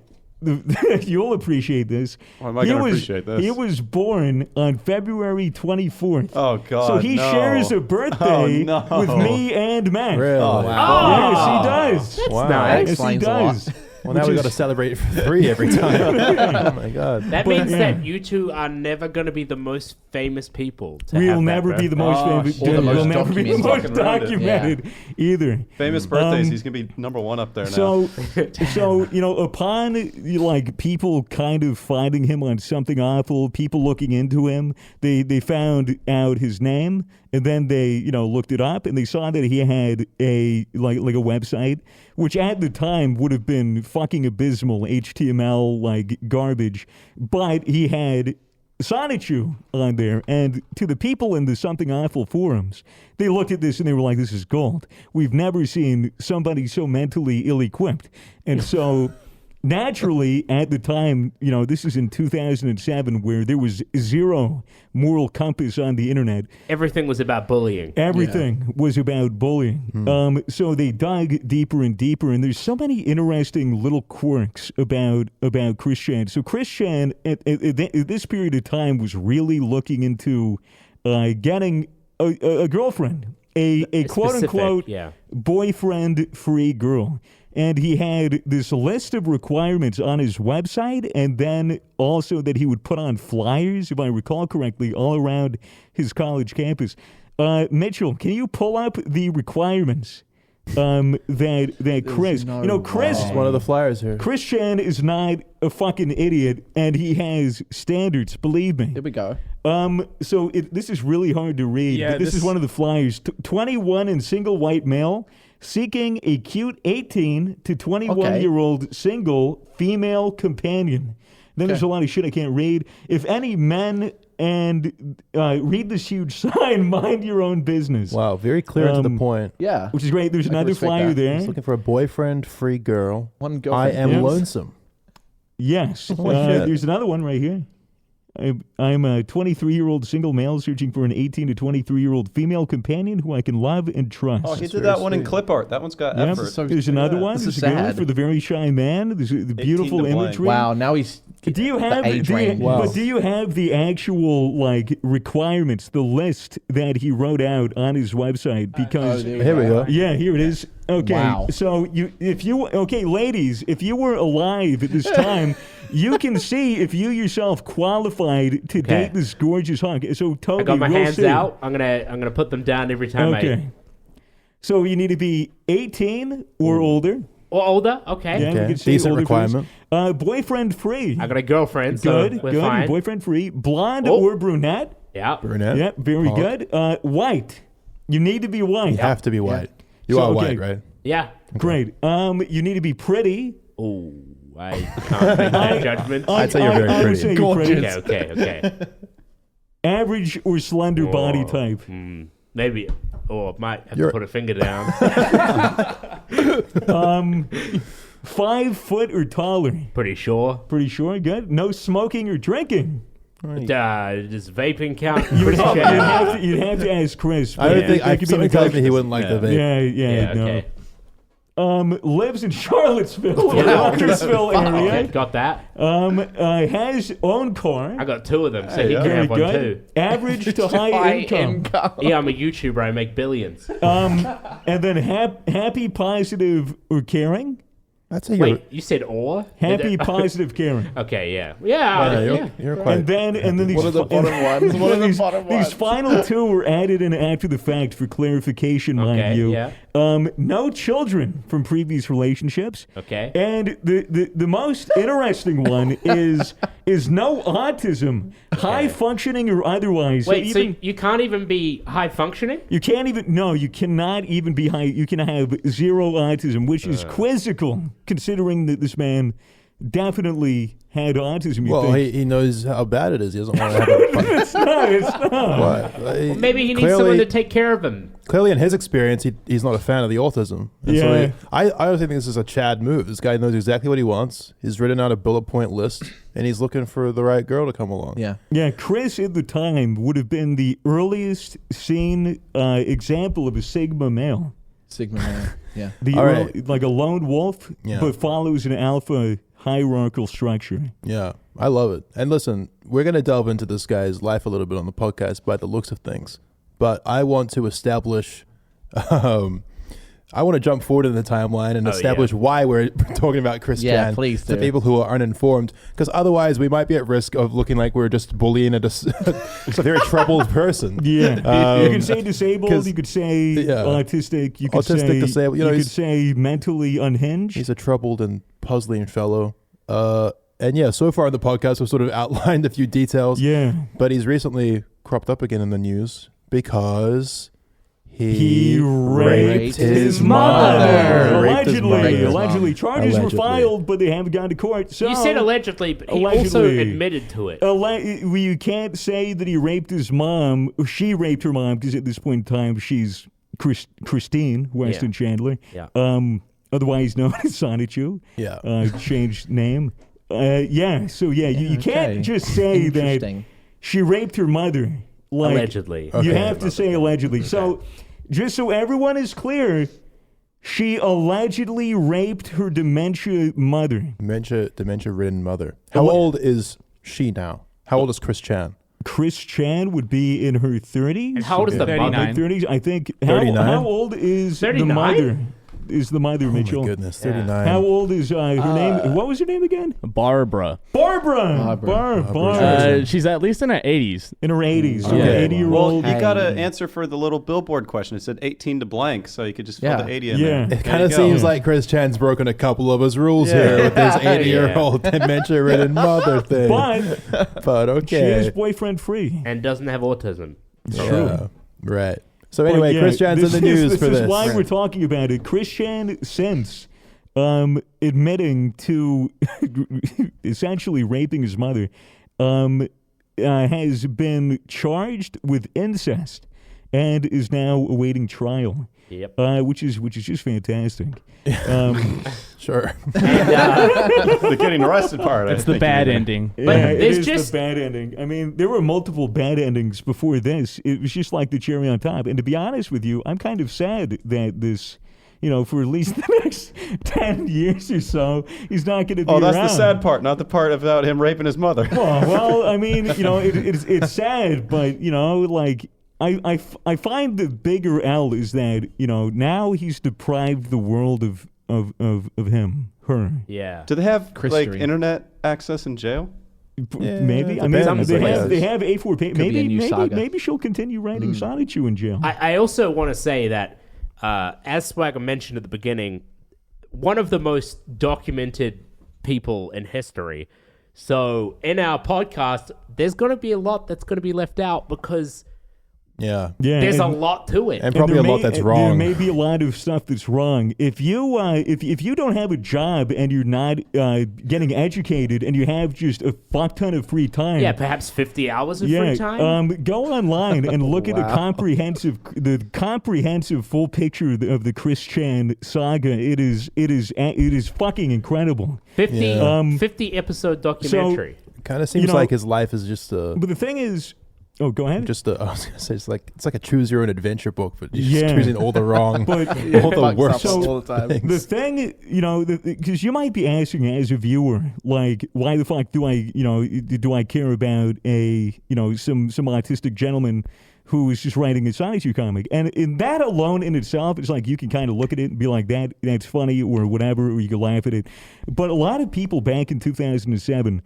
you'll appreciate this. Why am I He gonna was- appreciate this? He was born on February 24th. Oh, God, So he no. shares a birthday Oh, no. with me and Matt. Really? Oh, wow. Yes, he does. Wow. That Yes, he explains a lot. does. Well, now we got to celebrate for 3 every time. Oh my god. That means that you two are never going to be the most famous people. We'll never be the most famous. We'll never be the most documented either. Famous birthdays. He's gonna be #1 up there now. So upon like people kind of finding him on something awful, people looking into him, they found out his name, and then they looked it up, and they saw that he had a like a website, which at the time would have been fucking abysmal HTML like garbage, but he had Sonichu on there, and to the people in the Something Awful forums, they looked at this and they were like, this is gold. We've never seen somebody so mentally ill-equipped. And so naturally, at the time, this is in 2007, where there was zero moral compass on the internet. Everything was about bullying. Everything was about bullying. So they dug deeper and deeper, and there's so many interesting little quirks about Chris Chan. So Chris Chan, at this period of time, was really looking into getting a girlfriend, a quote-unquote boyfriend-free girl. And he had this list of requirements on his website, and then also that he would put on flyers, if I recall correctly, all around his college campus. Mitchell, can you pull up the requirements that Chris... Chris... It's one of the flyers here. Chris Chan is not a fucking idiot, and he has standards, believe me. Here we go. So this is really hard to read, but this is one of the flyers. 21 and single white male... seeking a cute 18 to 21-year-old single female companion. Then there's a lot of shit I can't read. If any men and read this huge sign, mind your own business. Wow, very clear to the point. Yeah. Which is great. There's another flyer there. He's looking for a boyfriend-free girl. One girlfriend. I am lonesome. Yes. There's another one right here. I'm a 23-year-old single male searching for an 18 to 23-year-old female companion who I can love and trust. Oh, he did that one in clip art. That one's got effort. There's another one. This is There's a girl sad. for the very shy man. There's the beautiful imagery. Wow, now he's... Do you have But do you have the actual like requirements, the list that he wrote out on his website? Because here we go. Yeah, here it is. Okay, Wow. so ladies, if you were alive at this time, you can see if you yourself qualified to date this gorgeous hunk. So Toby, I got my we'll hands see. out. I'm gonna put them down every time. Okay. So you need to be 18 or older. Or older. Okay. Yeah, we can see Decent older requirement. Boyfriend free. I got a girlfriend. So Good. we're fine. Boyfriend free. Blonde or brunette. Yeah. Brunette. Yep, very good. White. You need to be white. You have to be white. You are white, right? Yeah. Great. You need to be pretty. Oh, I can't make that judgment. I'd say you're very I would pretty. say you're pretty. Okay. Average or slender body type. Maybe. Or might have to put a finger down. 5 foot or taller. Pretty sure. Pretty sure. Good. No smoking or drinking. Does vaping count? You'd have to ask Chris. I don't think. could Something tells me he wouldn't like the vape. Yeah, no. Okay. Lives in Charlottesville, or Walkersville area. Okay, got that. Has own car. I got 2 of them, so he can Very have one good. too. Average to high income. Yeah, I'm a YouTuber. I make billions. And then happy, positive, or caring. I'd say Wait, you said or? Happy, positive, caring. Okay, yeah. you're quite. And then these What are the bottom ones? What are the bottom ones? These final 2 were added in after the fact for clarification, mind you. Yeah. No children from previous relationships. Okay. And the most interesting one is no autism, high functioning or otherwise. Wait, so you can't even be high functioning? You can't even, no, you cannot even be high. You can have 0 autism, which is quizzical, considering that this man definitely had autism. Well, he knows how bad it is. He doesn't want to have a... It's not. What? Well, maybe he needs someone to take care of him. Clearly, in his experience, he's not a fan of the autism. And so I honestly think this is a Chad move. This guy knows exactly what he wants. He's written out a bullet point list, and he's looking for the right girl to come along. Yeah, Chris at the time would have been the earliest seen example of a Sigma male. Sigma male. Yeah. Like a lone wolf, but follows an alpha hierarchical structure. Yeah, I love it. And listen, we're going to delve into this guy's life a little bit on the podcast by the looks of things. But I want to establish I want to jump forward in the timeline and establish why we're talking about Chris Chan please to do. people who are uninformed, because otherwise we might be at risk of looking like we're just bullying a very troubled person. Yeah, you could say disabled. You could say autistic. You could say disabled. You could say mentally unhinged. He's a troubled and puzzling fellow. And yeah, so far in the podcast we've sort of outlined a few details. Yeah, but he's recently cropped up again in the news because he raped his mother. Allegedly. Charges were filed, but they haven't gone to court. So you said allegedly, but he also admitted to it. You can't say that he raped his mom. She raped her mom because at this point in time, she's Christine Weston Chandler. Yeah. Otherwise known as Sonichu. Yeah. Changed name. You can't just say that she raped her mother. Like, allegedly. You have to say allegedly. Okay. So, just so everyone is clear, she allegedly raped her dementia mother. Dementia-ridden mother. How old is she now? How old is Chris Chan? Chris Chan would be in her 30s. And how old is the mother? 30s, I think. 39? How old is 39? the mother? Is the mother, Mitchell? Oh my goodness, 39. How old is her name? What was her name again? Barbara. She's at least in her 80s. In her 80s. Okay. Okay, 80-year-old. Well, you got to answer for the little billboard question. It said 18 to blank, so you could just fill the 80 in there. It kind of seems like Chris Chan's broken a couple of his rules here with his 80-year-old dementia-ridden mother thing. But okay. She is boyfriend-free. And doesn't have autism. True. Right. So anyway, Chris Chan's in the news for this. This is why we're talking about it. Chris Chan, since admitting to essentially raping his mother, has been charged with incest and is now awaiting trial. Yep. Which is just fantastic. Sure. The getting arrested part. It's the bad ending. Yeah, it is the bad ending. I mean, there were multiple bad endings before this. It was just like the cherry on top. And to be honest with you, I'm kind of sad that this, for at least the next 10 years or so, he's not going to be around. Oh, that's the sad part, not the part about him raping his mother. Well, I mean, it's sad, but, I find the bigger L is that, now he's deprived the world of her. Yeah. Do they have internet access in jail? Maybe. I mean, they have A4 pay. Maybe she'll continue writing Sonichu in jail. I also want to say that, as Swagger mentioned at the beginning, one of the most documented people in history. So in our podcast, there's going to be a lot that's going to be left out because there's a lot to it, and probably a lot that's wrong. There may be a lot of stuff that's wrong. If you if you don't have a job and you're not getting educated and you have just a fuck ton of free time, perhaps 50 hours of free time. Go online and look at the comprehensive full picture of the Chris Chan saga. It is fucking incredible. 50 episode documentary. So, it kind of seems like his life is just a. But the thing is. Oh, go ahead. I was gonna say it's like a choose your own adventure book, but you're just choosing all the wrong, all the worst. So the thing, because you might be asking as a viewer, like, why the fuck do I care about some autistic gentleman who is just writing a Sonichu comic? And in that alone in itself, it's like you can kind of look at it and be like, that's funny or whatever, or you can laugh at it. But a lot of people back in 2007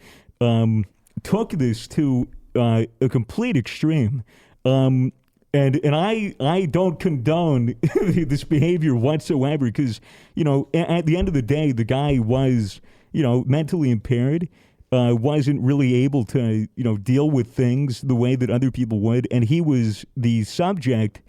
took this to a complete extreme, and I don't condone this behavior whatsoever, because at the end of the day, the guy was mentally impaired, wasn't really able to deal with things the way that other people would, and he was the subject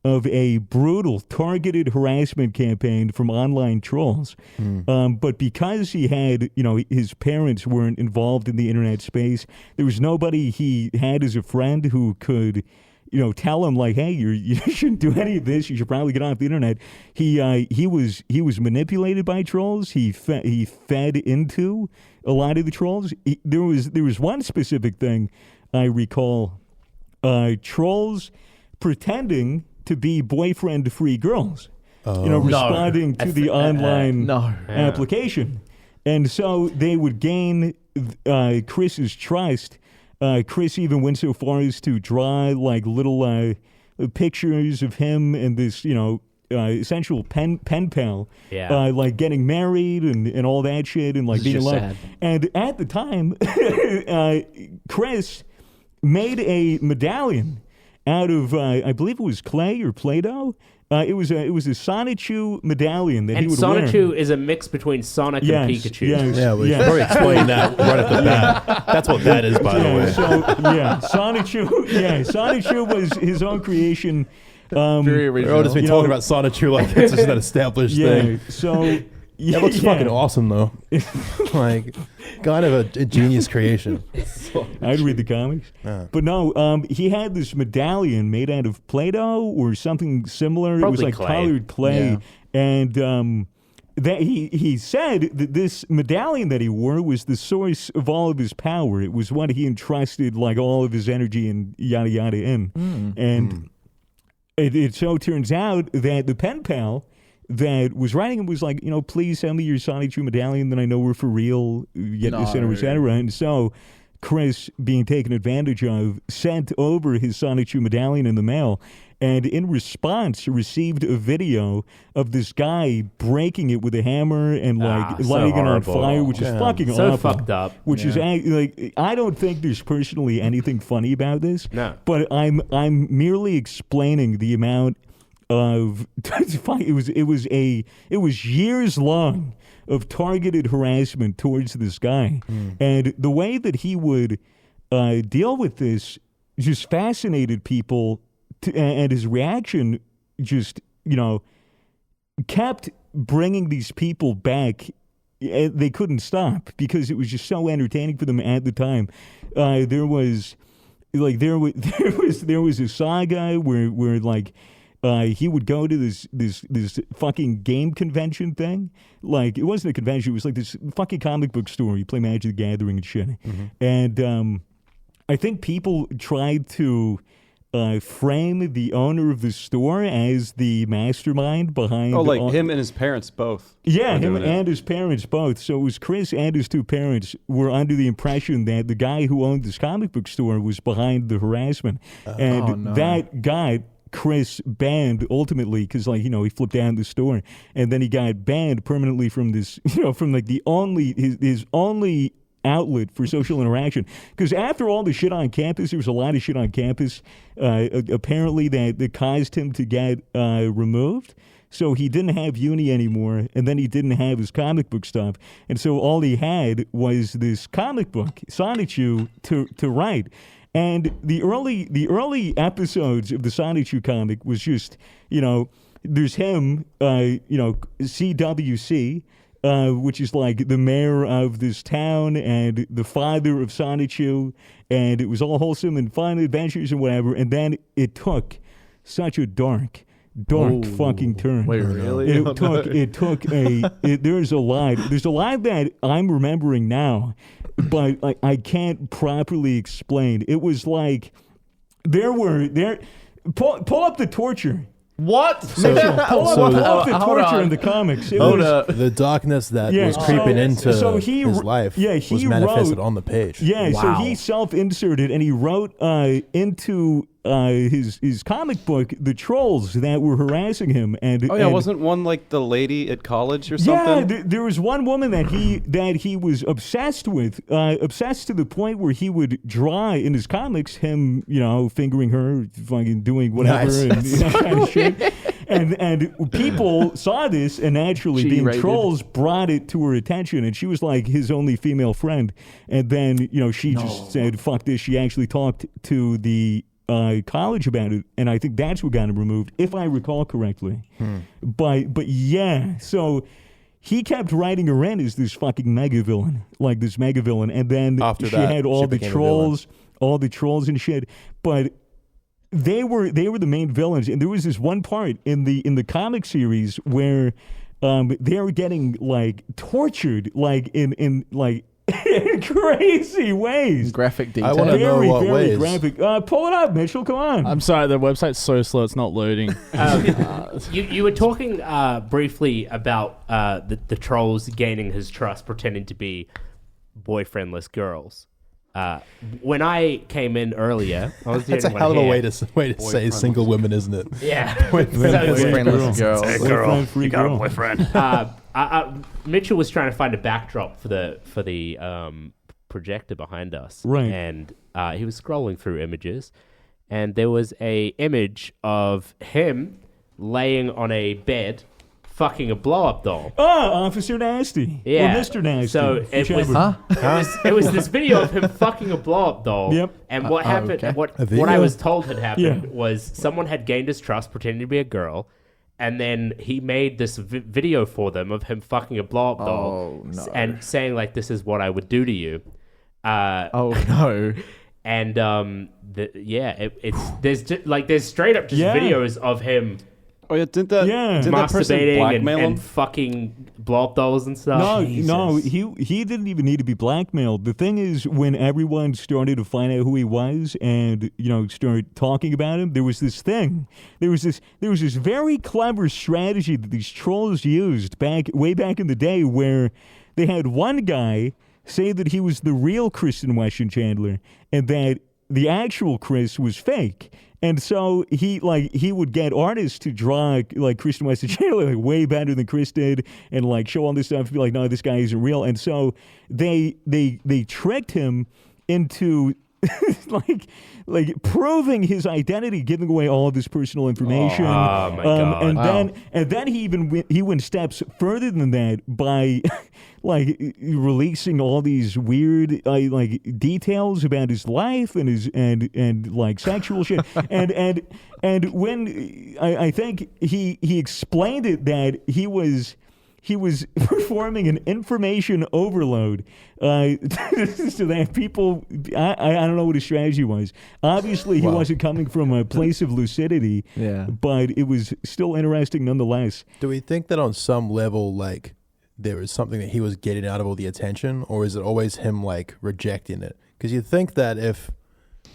of a brutal targeted harassment campaign from online trolls. But because he had, his parents weren't involved in the internet space, there was nobody he had as a friend who could, tell him like, hey, you shouldn't do any of this. You should probably get off the internet. He was manipulated by trolls. He fed into a lot of the trolls. There was one specific thing I recall, trolls pretending to be boyfriend-free girls, responding to the online application. And so they would gain Chris's trust. Chris even went so far as to draw like little pictures of him and this, essential pen pal, Yeah. like getting married and all that shit and like being in love. sad. And at the time, Chris made a medallion out of I believe it was clay or Play-Doh. It was a Sonichu medallion that he would wear. And Sonichu is a mix between Sonic and Pikachu. Yes, Yeah, we yes. should probably explain that right off the bat. That's what that is, by the way. Sonichu was his own creation. Very We're all original. just been talking about Sonichu like it's just an established thing. So It looks fucking awesome, though. Like, kind of a genius creation. I'd read the comics. But no, he had this medallion made out of Play-Doh or something similar. Probably it was like clay. colored clay. Yeah. And that he said that this medallion that he wore was the source of all of his power. It was what he entrusted like all of his energy and yada yada in. And it so turns out that the pen pal that was writing it was like, please send me your Sonichu medallion, then I know we're for real, et cetera, et cetera. And so Chris, being taken advantage of, sent over his Sonichu medallion in the mail, and in response received a video of this guy breaking it with a hammer and like so lighting it on horrible. fire, which is fucking So awful. fucked up. Which is like, I don't think there's personally anything funny about this. No. But I'm merely explaining the amount of it was years long of targeted harassment towards this guy, and the way that he would deal with this just fascinated people, and his reaction just kept bringing these people back. They couldn't stop because it was just so entertaining for them at the time. There was a saga where like. He would go to this fucking game convention thing. Like, it wasn't a convention. It was like this fucking comic book store. You play Magic the Gathering and shit. And I think people tried to frame the owner of the store as the mastermind behind... Oh, like him and his parents both. Yeah, him and his parents both. So it was Chris and his two parents were under the impression that the guy who owned this comic book store was behind the harassment. That guy... Chris banned ultimately because he flipped down the store, and then he got banned permanently from this from like his only outlet for social interaction, because after all the shit on campus, there was a lot of shit on campus apparently that caused him to get removed. So he didn't have uni anymore, and then he didn't have his comic book stuff, and so all he had was this comic book Sonichu to write. And the early episodes of the Sonichu comic was just, there's him, CWC, which is like the mayor of this town and the father of Sonichu, and it was all wholesome and fun adventures and whatever. And then it took such a dark fucking turn. Wait, really? There's a line that I'm remembering now, but like I can't properly explain. It was like pull up the torture. What? Pull up the torture in the comics. The darkness that was creeping into his life was manifested on the page. Yeah, so he self-inserted and he wrote into his comic book the trolls that were harassing him. And wasn't one like the lady at college or something? Yeah, there was one woman that he was obsessed with, obsessed to the point where he would draw in his comics him, fingering her, fucking doing whatever, and that kind of shit. And people saw this, and naturally, being G-rated. trolls, brought it to her attention, and she was like his only female friend. And then, she just said, "Fuck this." She actually talked to the college about it, and I think that's what got him removed, if I recall correctly. But yeah, so he kept writing her in as this fucking mega villain, and then After she that, had all she the became a trolls and shit, but they were the main villains. And there was this one part in the comic series where they were getting like tortured, like in like in crazy ways. Graphic detail. I want to know what very ways. graphic. Pull it up, Mitchell. Come on. I'm sorry, the website's so slow, it's not loading. You were talking briefly about the trolls gaining his trust, pretending to be boyfriendless girls. when I came in earlier, I was That's a doing hell of my a hair. way to say single women, isn't it? Yeah. Boyfriendless girl. Hey, girl, you got a boyfriend. Mitchell was trying to find a backdrop for the projector behind us, Right. And he was scrolling through images, and there was a image of him laying on a bed, fucking a blow-up doll. Oh, Officer Nasty. Yeah. Or Mr. Nasty. So it was, whichever. it was this video of him fucking a blow-up doll. Yep. And what happened? okay. What A video? I was told had happened Yeah. was someone had gained his trust, pretending to be a girl, and then he made this video for them of him fucking a blow-up doll, Oh, no. and saying like, "This is what I would do to you." Oh no. And there's straight up just Yeah. videos of him Oh yeah, didn't that person masturbating blackmail him? and fucking blow-up dolls and stuff. No, he didn't even need to be blackmailed. The thing is, when everyone started to find out who he was and started talking about him, there was this thing. There was this very clever strategy that these trolls used way back in the day, where they had one guy say that he was the real Kristen Weston Chandler and that the actual Chris was fake. And so he would get artists to draw like Kristen Weston Chandler like way better than Chris did, and like show all this stuff and be like, no, this guy isn't real. And so they tricked him into like proving his identity, giving away all of his personal information. Oh my God. And then he went steps further than that by like releasing all these weird like details about his life and his and like sexual shit. and when I think he explained it that he was performing an information overload so that people, I don't know what his strategy was. Obviously, he wasn't coming from a place of lucidity, but it was still interesting nonetheless. Do we think that on some level, like, there was something that he was getting out of all the attention, or is it always him, like, rejecting it? Because you think that if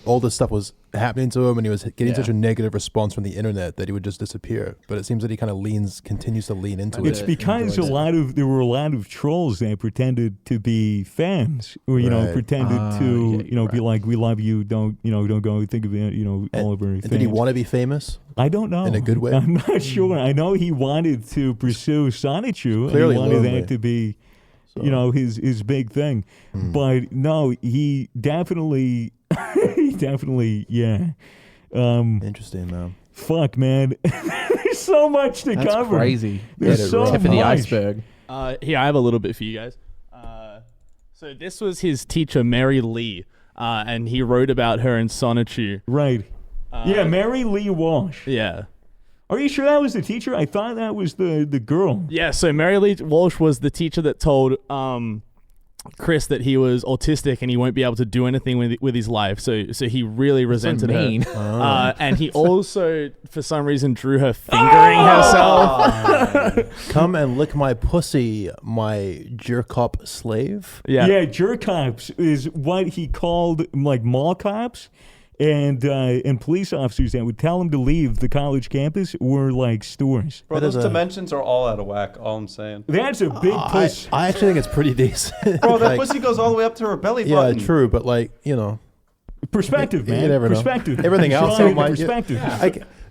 all this stuff was happening to him and he was getting such a negative response from the internet that he would just disappear. But it seems that he kind of continues to lean into it. It's because there were a lot of trolls that pretended to be fans, or pretended to be like, we love you, don't go think of it, all of our fans. Did he want to be famous? I don't know. In a good way? I'm not sure. I know he wanted to pursue Sonichu. Clearly he wanted lonely. that to be his big thing. But no, he definitely Interesting, man. Fuck, man. There's so much to That's cover. crazy. There's so Tip of the much. iceberg. Here, I have a little bit for you guys. So this was his teacher, Mary Lee, and he wrote about her in Sonichu. Right. Mary Lee Walsh. Yeah. Are you sure that was the teacher? I thought that was the girl. Yeah, so Mary Lee Walsh was the teacher that told Chris that he was autistic and he won't be able to do anything with his life. So he really resented her. And he also, for some reason, drew her fingering herself. Come and lick my pussy, my jerk-up slave. Yeah, jerk cops is what he called like mall cops. And police officers that would tell him to leave the college campus were like stores. Bro, those dimensions are all out of whack, all I'm saying. That's a big puss. I actually think it's pretty decent. Bro, that pussy goes all the way up to her belly button. Yeah, true, but Perspective, man. You never know. Perspective. Everything else, Drawing might perspective.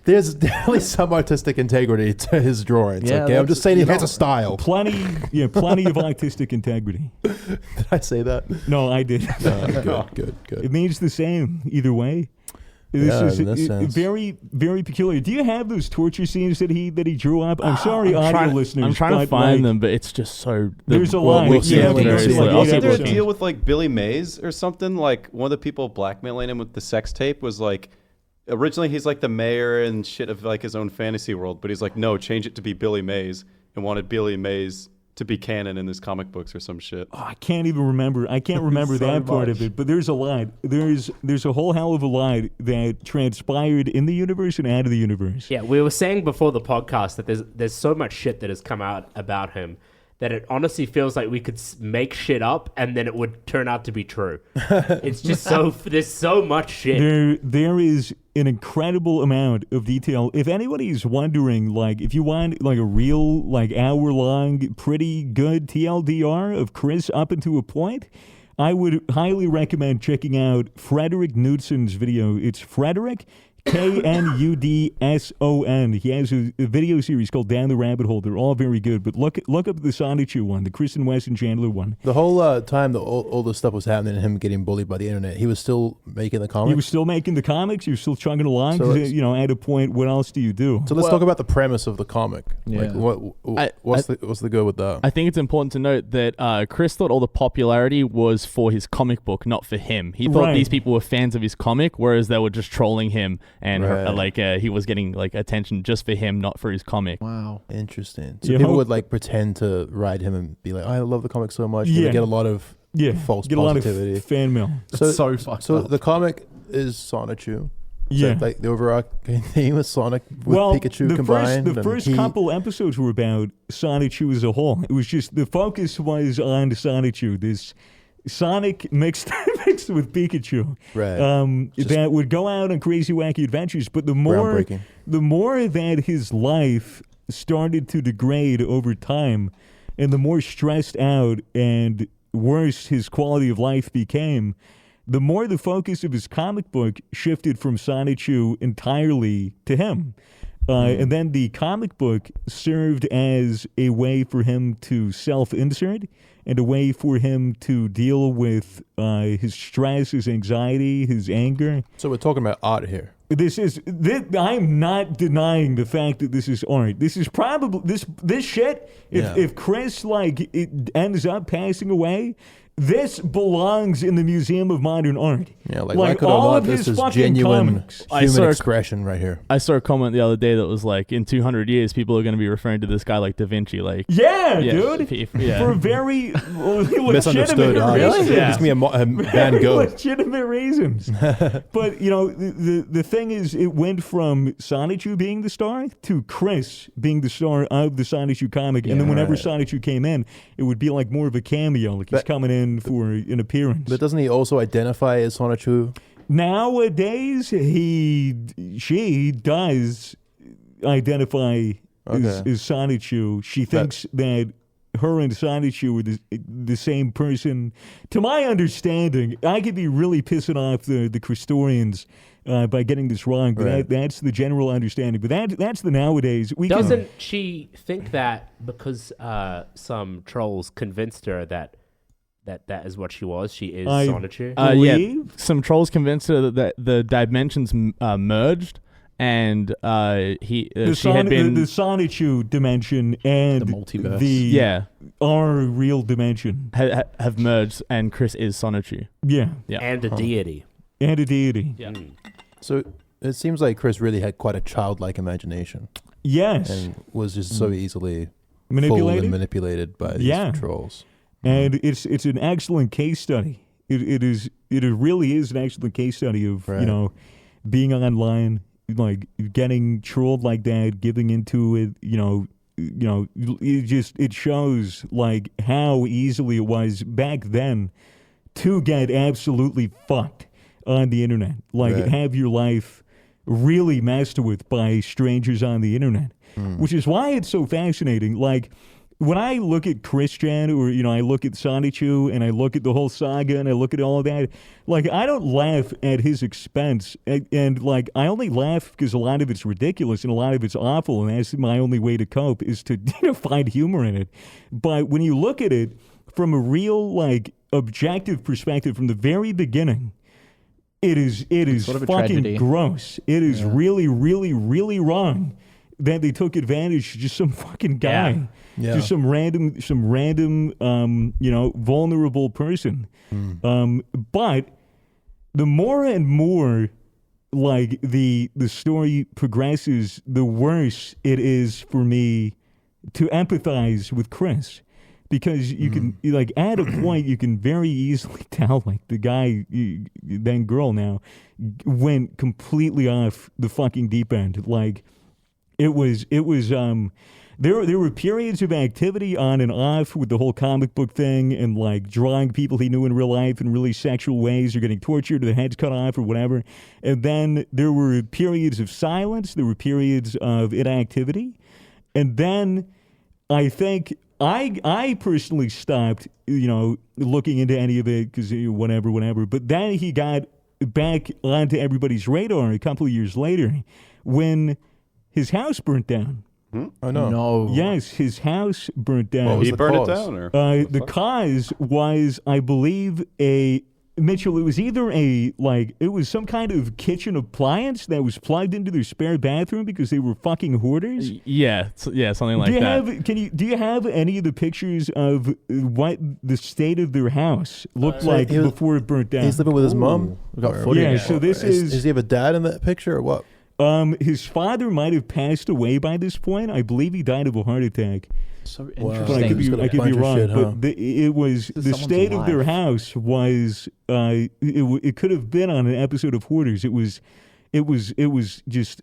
there's definitely some artistic integrity to his drawings. Yeah, I'm just saying he has a style. Plenty of artistic integrity. Did I say that? No, I did. Good. It means the same either way. Yeah, This in that is sense. very, very peculiar. Do you have those torture scenes that he drew up? I'm sorry, audio listeners. I'm trying to find them, but it's just so. There's a lot. We'll see Yeah, it very there's slowly. like I'll eight see Wasn't there a episodes. deal with like Billy Mays or something? Like one of the people blackmailing him with the sex tape was like, originally he's like the mayor and shit of like his own fantasy world, but he's like, no, change it to be Billy Mays, and wanted Billy Mays to be canon in his comic books or some shit. Oh, I can't even remember. I can't remember So that part of much. it. But there's a lot. There's a whole hell of a lot that transpired in the universe and out of the universe. Yeah, we were saying before the podcast that there's so much shit that has come out about him that it honestly feels like we could make shit up and then it would turn out to be true. It's just there's so much shit. There is an incredible amount of detail. If anybody's wondering, like, if you want like a real like hour-long, pretty good TLDR of Chris up into a point, I would highly recommend checking out Frederick Knudson's video. It's Frederick, Knudson. He has a video series called Down the Rabbit Hole. They're all very good. But look up the Sonichu one, the Kristen Weston Chandler one. The whole time all this stuff was happening and him getting bullied by the internet, he was still making the comics? He was still making the comics. He was still chugging along. So at a point, what else do you do? So let's talk about the premise of the comic. Yeah. Like, what's the good with that? I think it's important to note that Chris thought all the popularity was for his comic book, not for him. He thought these people were fans of his comic, whereas they were just trolling him, and he was getting like attention just for him, not for his comic. Wow, interesting. So people would like pretend to ride him and be like, "I love the comic so much." Yeah, get a lot of false positivity, a lot of fan mail. So fucked up. The comic is Sonichu. Yeah, like the overarching theme is Sonic with Pikachu combined. The first couple episodes were about Sonichu as a whole. It was just the focus was on Sonichu. This Sonic mixed with Pikachu, that would go out on crazy wacky adventures. But the more that his life started to degrade over time, and the more stressed out and worse his quality of life became, the more the focus of his comic book shifted from Sonichu entirely to him. And then the comic book served as a way for him to self-insert and a way for him to deal with his stress, his anxiety, his anger. So we're talking about art here. I'm not denying the fact that this is art. This is probably this shit. If Chris ends up passing away, this belongs in the Museum of Modern Art. Yeah, like all of his genuine comics. Human expression right here. I saw a comment the other day that was like, in 200 years, people are going to be referring to this guy like Da Vinci. Like, dude, for very misunderstood. Reasons. It's me a Van Gogh. Legitimate reasons. But the thing is, it went from Sonichu being the star to Chris being the star of the Sonichu comic, and then whenever Sonichu came in, it would be like more of a cameo, like he's coming in for an appearance. But doesn't he also identify as Sonichu? Nowadays, she does identify as Sonichu. She thinks that her and Sonichu are the same person. To my understanding, I could be really pissing off the Christorians by getting this wrong, but that's the general understanding. But that's the nowadays. Doesn't she think that because some trolls convinced her that is what she was? She is Sonichu? Some trolls convinced her that the dimensions merged, and she had been... The Sonichu dimension and the multiverse. Our real dimension have merged, and Chris is Sonichu. Yeah. And a deity. And a deity. Yeah. So it seems like Chris really had quite a childlike imagination. Yes. And was just so easily manipulated by these trolls. And it's an excellent case study. It really is an excellent case study of being online, like getting trolled like that, giving into it. It shows like how easily it was back then to get absolutely fucked on the internet, have your life really messed with by strangers on the internet, which is why it's so fascinating. Like, when I look at Christian or, I look at Sonichu and I look at the whole saga and I look at all of that, like, I don't laugh at his expense. And I only laugh because a lot of it's ridiculous and a lot of it's awful. And that's my only way to cope is to find humor in it. But when you look at it from a real, objective perspective from the very beginning, it is sort of fucking gross. It is really, really, really wrong that they took advantage of just some fucking guy. Yeah. Just some random, vulnerable person. But the more and more, the story progresses, the worse it is for me to empathize with Chris. Because you can, at a point, you can very easily tell, the guy, then girl now, went completely off the fucking deep end. There were periods of activity on and off with the whole comic book thing and drawing people he knew in real life in really sexual ways or getting tortured or their heads cut off or whatever. And then there were periods of silence. There were periods of inactivity. And then I think I personally stopped, looking into any of it because whatever. But then he got back onto everybody's radar a couple of years later when his house burnt down. Oh, no. No. Yes, his house burnt down. What was He the burned it cause? down, or The cause was, I believe, Mitchell, it was either it was some kind of kitchen appliance that was plugged into their spare bathroom because they were fucking hoarders. Yeah, something like that. Do you have any of the pictures of what the state of their house looked like before it burnt down? He's living with his mom. We got footage. Yeah, so this is Does he have a dad in that picture or what? his father might have passed away by this point. I believe he died of a heart attack. So Wow. interesting. But I could He's got a be bunch of wrong. shit, huh? But it was This is the someone's state of their life. house was it could have been on an episode of Hoarders. It was just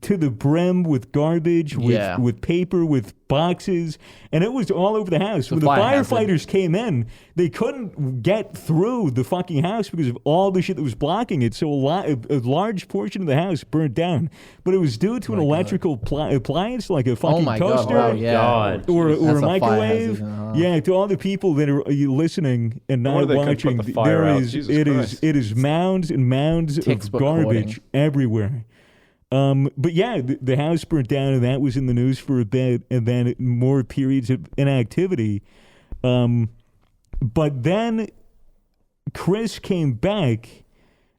to the brim with garbage, Yeah. with paper, with boxes, and it was all over the house. a When the fire hazard. firefighters came in, they couldn't get through the fucking house because of all the shit that was blocking it. So a large portion of the house burnt down, but it was due to an electrical appliance like a fucking my God, toaster. wow, yeah. God. Or That's a a fire microwave. hazard, huh? Yeah, to all the people that are listening and wonder not they couldn't watching, put the fire there out. is Jesus it Christ. is mounds and mounds Textbook of garbage hoarding. everywhere. But yeah, the house burnt down, and that was in the news for a bit, and then more periods of inactivity. But then Chris came back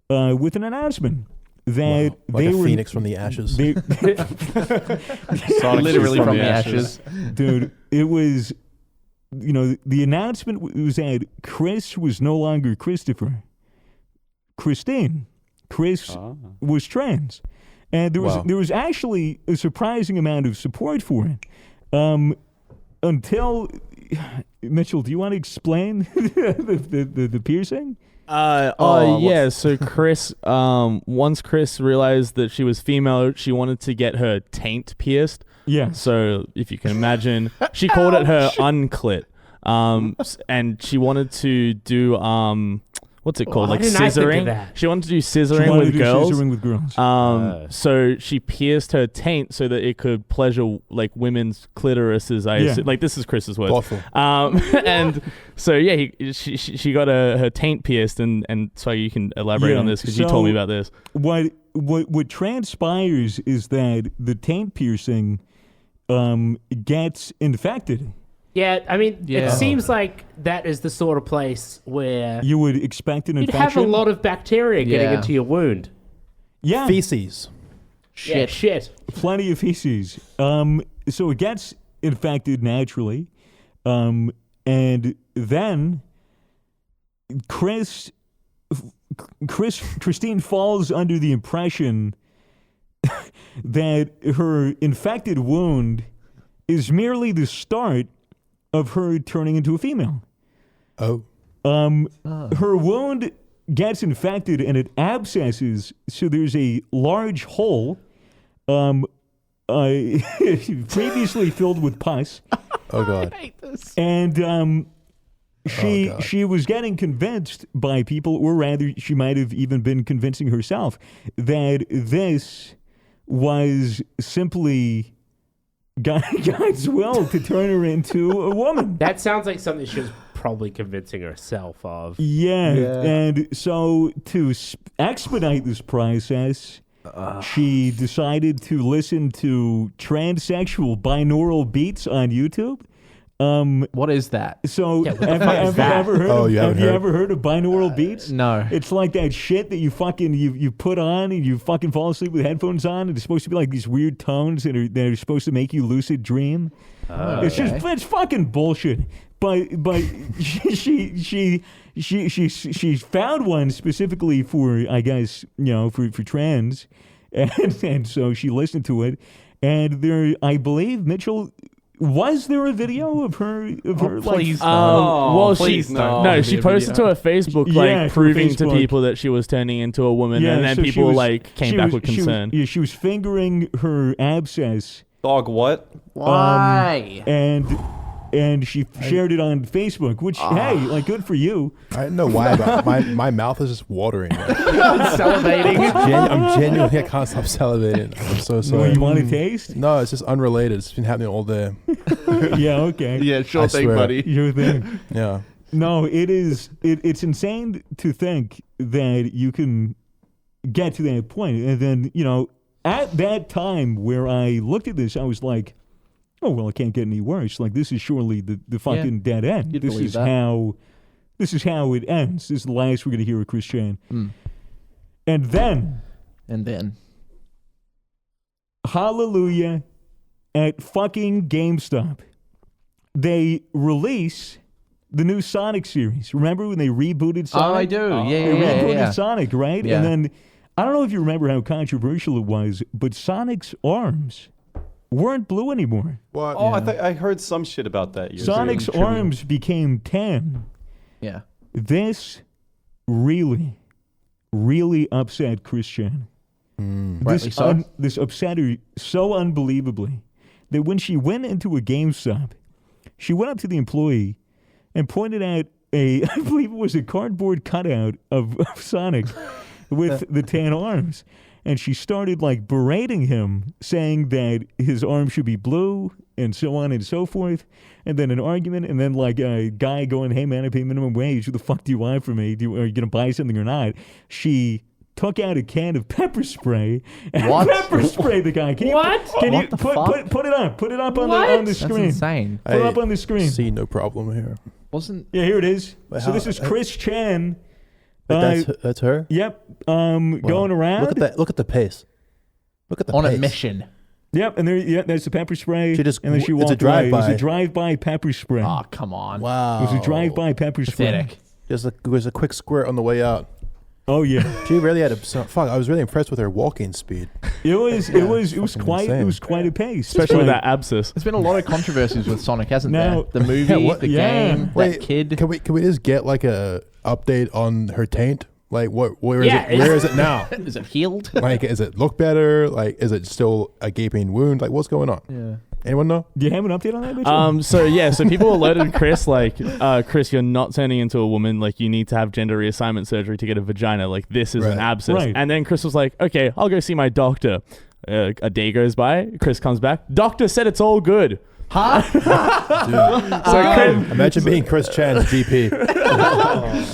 with an announcement that Wow. Like they a were phoenix from the ashes. They, Sonic Literally from from the the ashes. ashes. dude, it was, the announcement was that Chris was no longer Christopher. Christine. Chris was trans. And there was actually a surprising amount of support for it. Until, Mitchell, do you want to explain the piercing? Yeah. So Chris, once Chris realized that she was female, she wanted to get her taint pierced. Yeah. So if you can imagine, she called it her unclit. And she wanted to do what's it called? Why Like didn't I think of scissoring. that? She wanted to do She scissoring wanted with to do girls. scissoring with girls. So she pierced her taint so that it could pleasure like women's clitorises. Like this is Chris's words. Awful. And so yeah, she got her taint pierced, and so you can elaborate on this because you told me about this. What transpires is that the taint piercing gets infected. Yeah, I mean, Yeah. it seems like that is the sort of place where You would expect an you'd infection. have a lot of bacteria getting Yeah. into your wound. Yeah, Feces. Yeah, shit. plenty of feces. So it gets infected naturally, and then Christine falls under the impression that her infected wound is merely the start of her turning into a female. Oh. Her wound gets infected and it abscesses, so there's a large hole previously filled with pus. Oh, God. And she was getting convinced by people, or rather she might have even been convincing herself, that this was simply God's will to turn her into a woman. That sounds like something she was probably convincing herself of. Yeah. And so to expedite this process, she decided to listen to transsexual binaural beats on YouTube. What is that? So Yeah, what the have fuck is you that? ever heard? Oh, you have haven't you heard? ever heard of binaural beats? No. It's like that shit that you fucking you put on and you fucking fall asleep with headphones on, and it's supposed to be like these weird tones that are supposed to make you lucid dream. It's fucking bullshit. But she found one specifically for, I guess, for trans, and so she listened to it, and there, I believe, Mitchell. Was there a video of her? Please Well, please she no. no, she posted to her Facebook, Yeah, like to proving to Facebook. people that she was turning into a woman, and then so she people was- came she back was- with concern. She was fingering her abscess. Dog what? Why? And and she shared it on Facebook, which, hey, like, good for you. I don't know why, but my mouth is just watering. Salivating. I'm genuinely, I can't stop salivating. I'm so sorry. You want to taste? No, it's just unrelated. It's been happening all day. Yeah, okay. Yeah, sure I thing, swear. buddy. Sure thing. Yeah. No, it's insane to think that you can get to that point. And then, you know, at that time where I looked at this, I was like, oh, well, it can't get any worse. Like, this is surely the fucking dead end. You'd This believe is that. how it ends. This is the last we're going to hear of Chris Chan. And then, hallelujah, at fucking GameStop, they release the new Sonic series. Remember when they rebooted Sonic? Oh, I do. They rebooted Sonic, right? Yeah. And then, I don't know if you remember how controversial it was, but Sonic's arms weren't blue anymore. What? Oh, I heard some shit about that. years ago. Sonic's arms became tan. Yeah. This really, really upset Chris Chan. Rightly so. This upset her so unbelievably that when she went into a GameStop, she went up to the employee and pointed out I believe it was a cardboard cutout of Sonic with the tan arms. And she started like berating him, saying that his arm should be blue and so on and so forth. And then an argument, and then like a guy going, hey man, I pay minimum wage. What the fuck do you want from me? Are you going to buy something or not? She took out a can of pepper spray and pepper spray the guy. Can you put it up? Put it up on the screen. That's insane. Put it up on the screen. See no problem here. Yeah, here it is. Wait, so this is Chris Chan. That's her? Yep. Going around. Look at the pace. Look at the On pace. a mission. Yep, and there's the pepper spray. She just, and then she it's walked a drive-by. away. It was a drive-by pepper spray. Oh, come on. Wow. It was a drive-by pepper spray. Pathetic. There's a quick squirt on the way out. Oh yeah. She really had I was really impressed with her walking speed. It was quite insane. it was quite a pace. Especially with that abscess. There's been a lot of controversies with Sonic, hasn't Now- there? The movie, the Yeah. game, Wait, that kid. Can we just get like a update on her taint? Like where is Yeah, it? Where is it now? Is it healed? Like, is it look better? Like, is it still a gaping wound? Like, what's going on? Yeah. Anyone know? Do you have an update on that, Mitchell? So people alerted Chris, like, Chris, you're not turning into a woman. Like, you need to have gender reassignment surgery to get a vagina. Like, this is an abscess. Right. And then Chris was like, okay, I'll go see my doctor. A day goes by. Chris comes back. Doctor said it's all good. Huh? Imagine being Chris Chan's GP.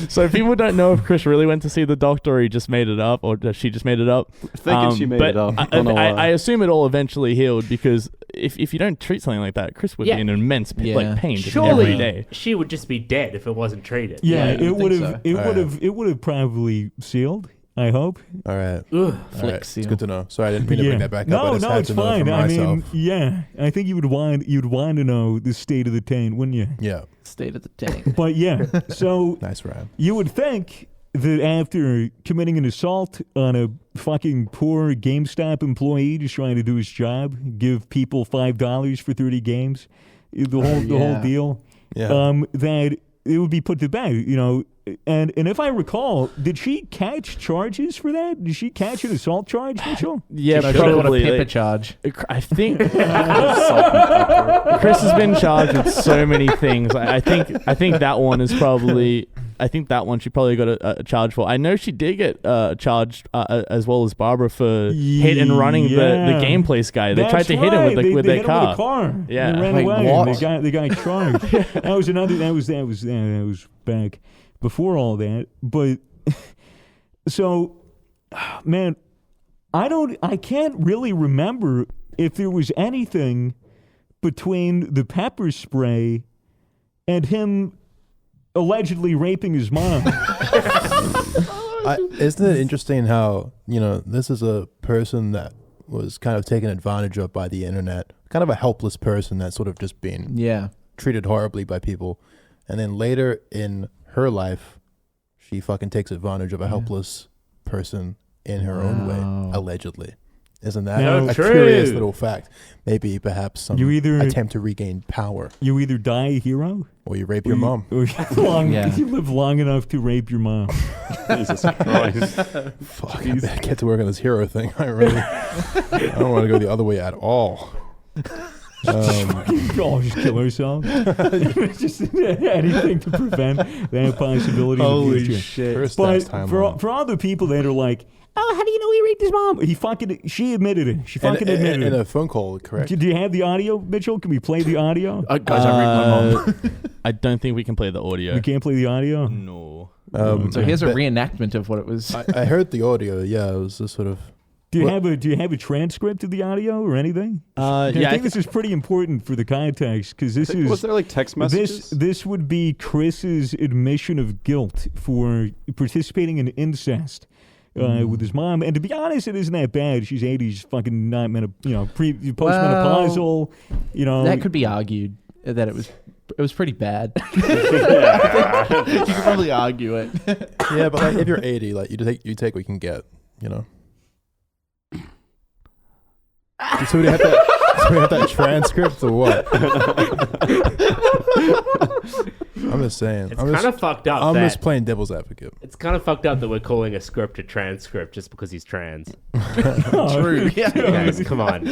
So people don't know if Chris really went to see the doctor or he just made it up or she just made it up. Thinking she made it up. I assume it all eventually healed because if you don't treat something like that, Chris would be in immense pain just every day. She would just be dead if it wasn't treated. Yeah, I it would have. think It would have probably sealed. I hope. All right. Ugh, All flick right. seal. It's good to know. Sorry, I didn't mean to bring that back up. I No, just no, had it's to know fine. for I myself. mean, yeah, I think you'd want to know the state of the taint, wouldn't you? Yeah. State of the tank. But yeah, so Nice rhyme. you would think that after committing an assault on a fucking poor GameStop employee just trying to do his job, give people $5 for 30 games, the whole deal, Yeah. that it would be put to bed, you know. And if I recall, did she catch charges for that? Did she catch an assault charge, Mitchell? Yeah, Should have got a probably. pepper like, charge. I think Chris has been charged with so many things. I think that one is probably. I think that one she probably got a charge for. I know she did get charged as well as Barbara for hit and running the game place guy. They tried to hit him with their hit car. Him with a car. Yeah, they ran Wait, away. what? And the guy charged. That was another. That was back before all that. But so, man, I can't really remember if there was anything between the pepper spray and him allegedly raping his mom. Isn't it interesting how, this is a person that was kind of taken advantage of by the internet, kind of a helpless person that's sort of just been treated horribly by people. And then later in her life, she fucking takes advantage of a helpless person in her own way, allegedly. Isn't that a curious little fact? Maybe perhaps some attempt to regain power. You either die a hero, or you rape your mom. Or you live long enough to rape your mom. Jesus Christ. Fuck, I better get to work on this hero thing. I don't want to go the other way at all. Just kill ourselves. Just anything to prevent that possibility. Holy in the future. shit. First But Dad's timeline. for all the people that are like, oh, how do you know he raped his mom? She admitted it. She fucking admitted in it. a phone call, correct? Do you have the audio, Mitchell? Can we play the audio? Guys, I raped my mom. I don't think we can play the audio. We can't play the audio? No. So here's a but reenactment of what it was. I heard the audio. Yeah, it was just sort of. Do you have a transcript of the audio or anything? I think this is pretty important for the context because this is. Was there like text messages? This would be Chris's admission of guilt for participating in incest with his mom. And to be honest, it isn't that bad. She's 80. She's fucking not postmenopausal. That could be argued that it was pretty bad. You could probably argue it. Yeah, but like, if you're 80, like you take what you can get, you know. So we have that transcript or what? I'm just saying. It's kind of fucked up. I'm just playing devil's advocate. It's kind of fucked up that we're calling a script a transcript just because he's trans. True. Yeah. Guys, come on.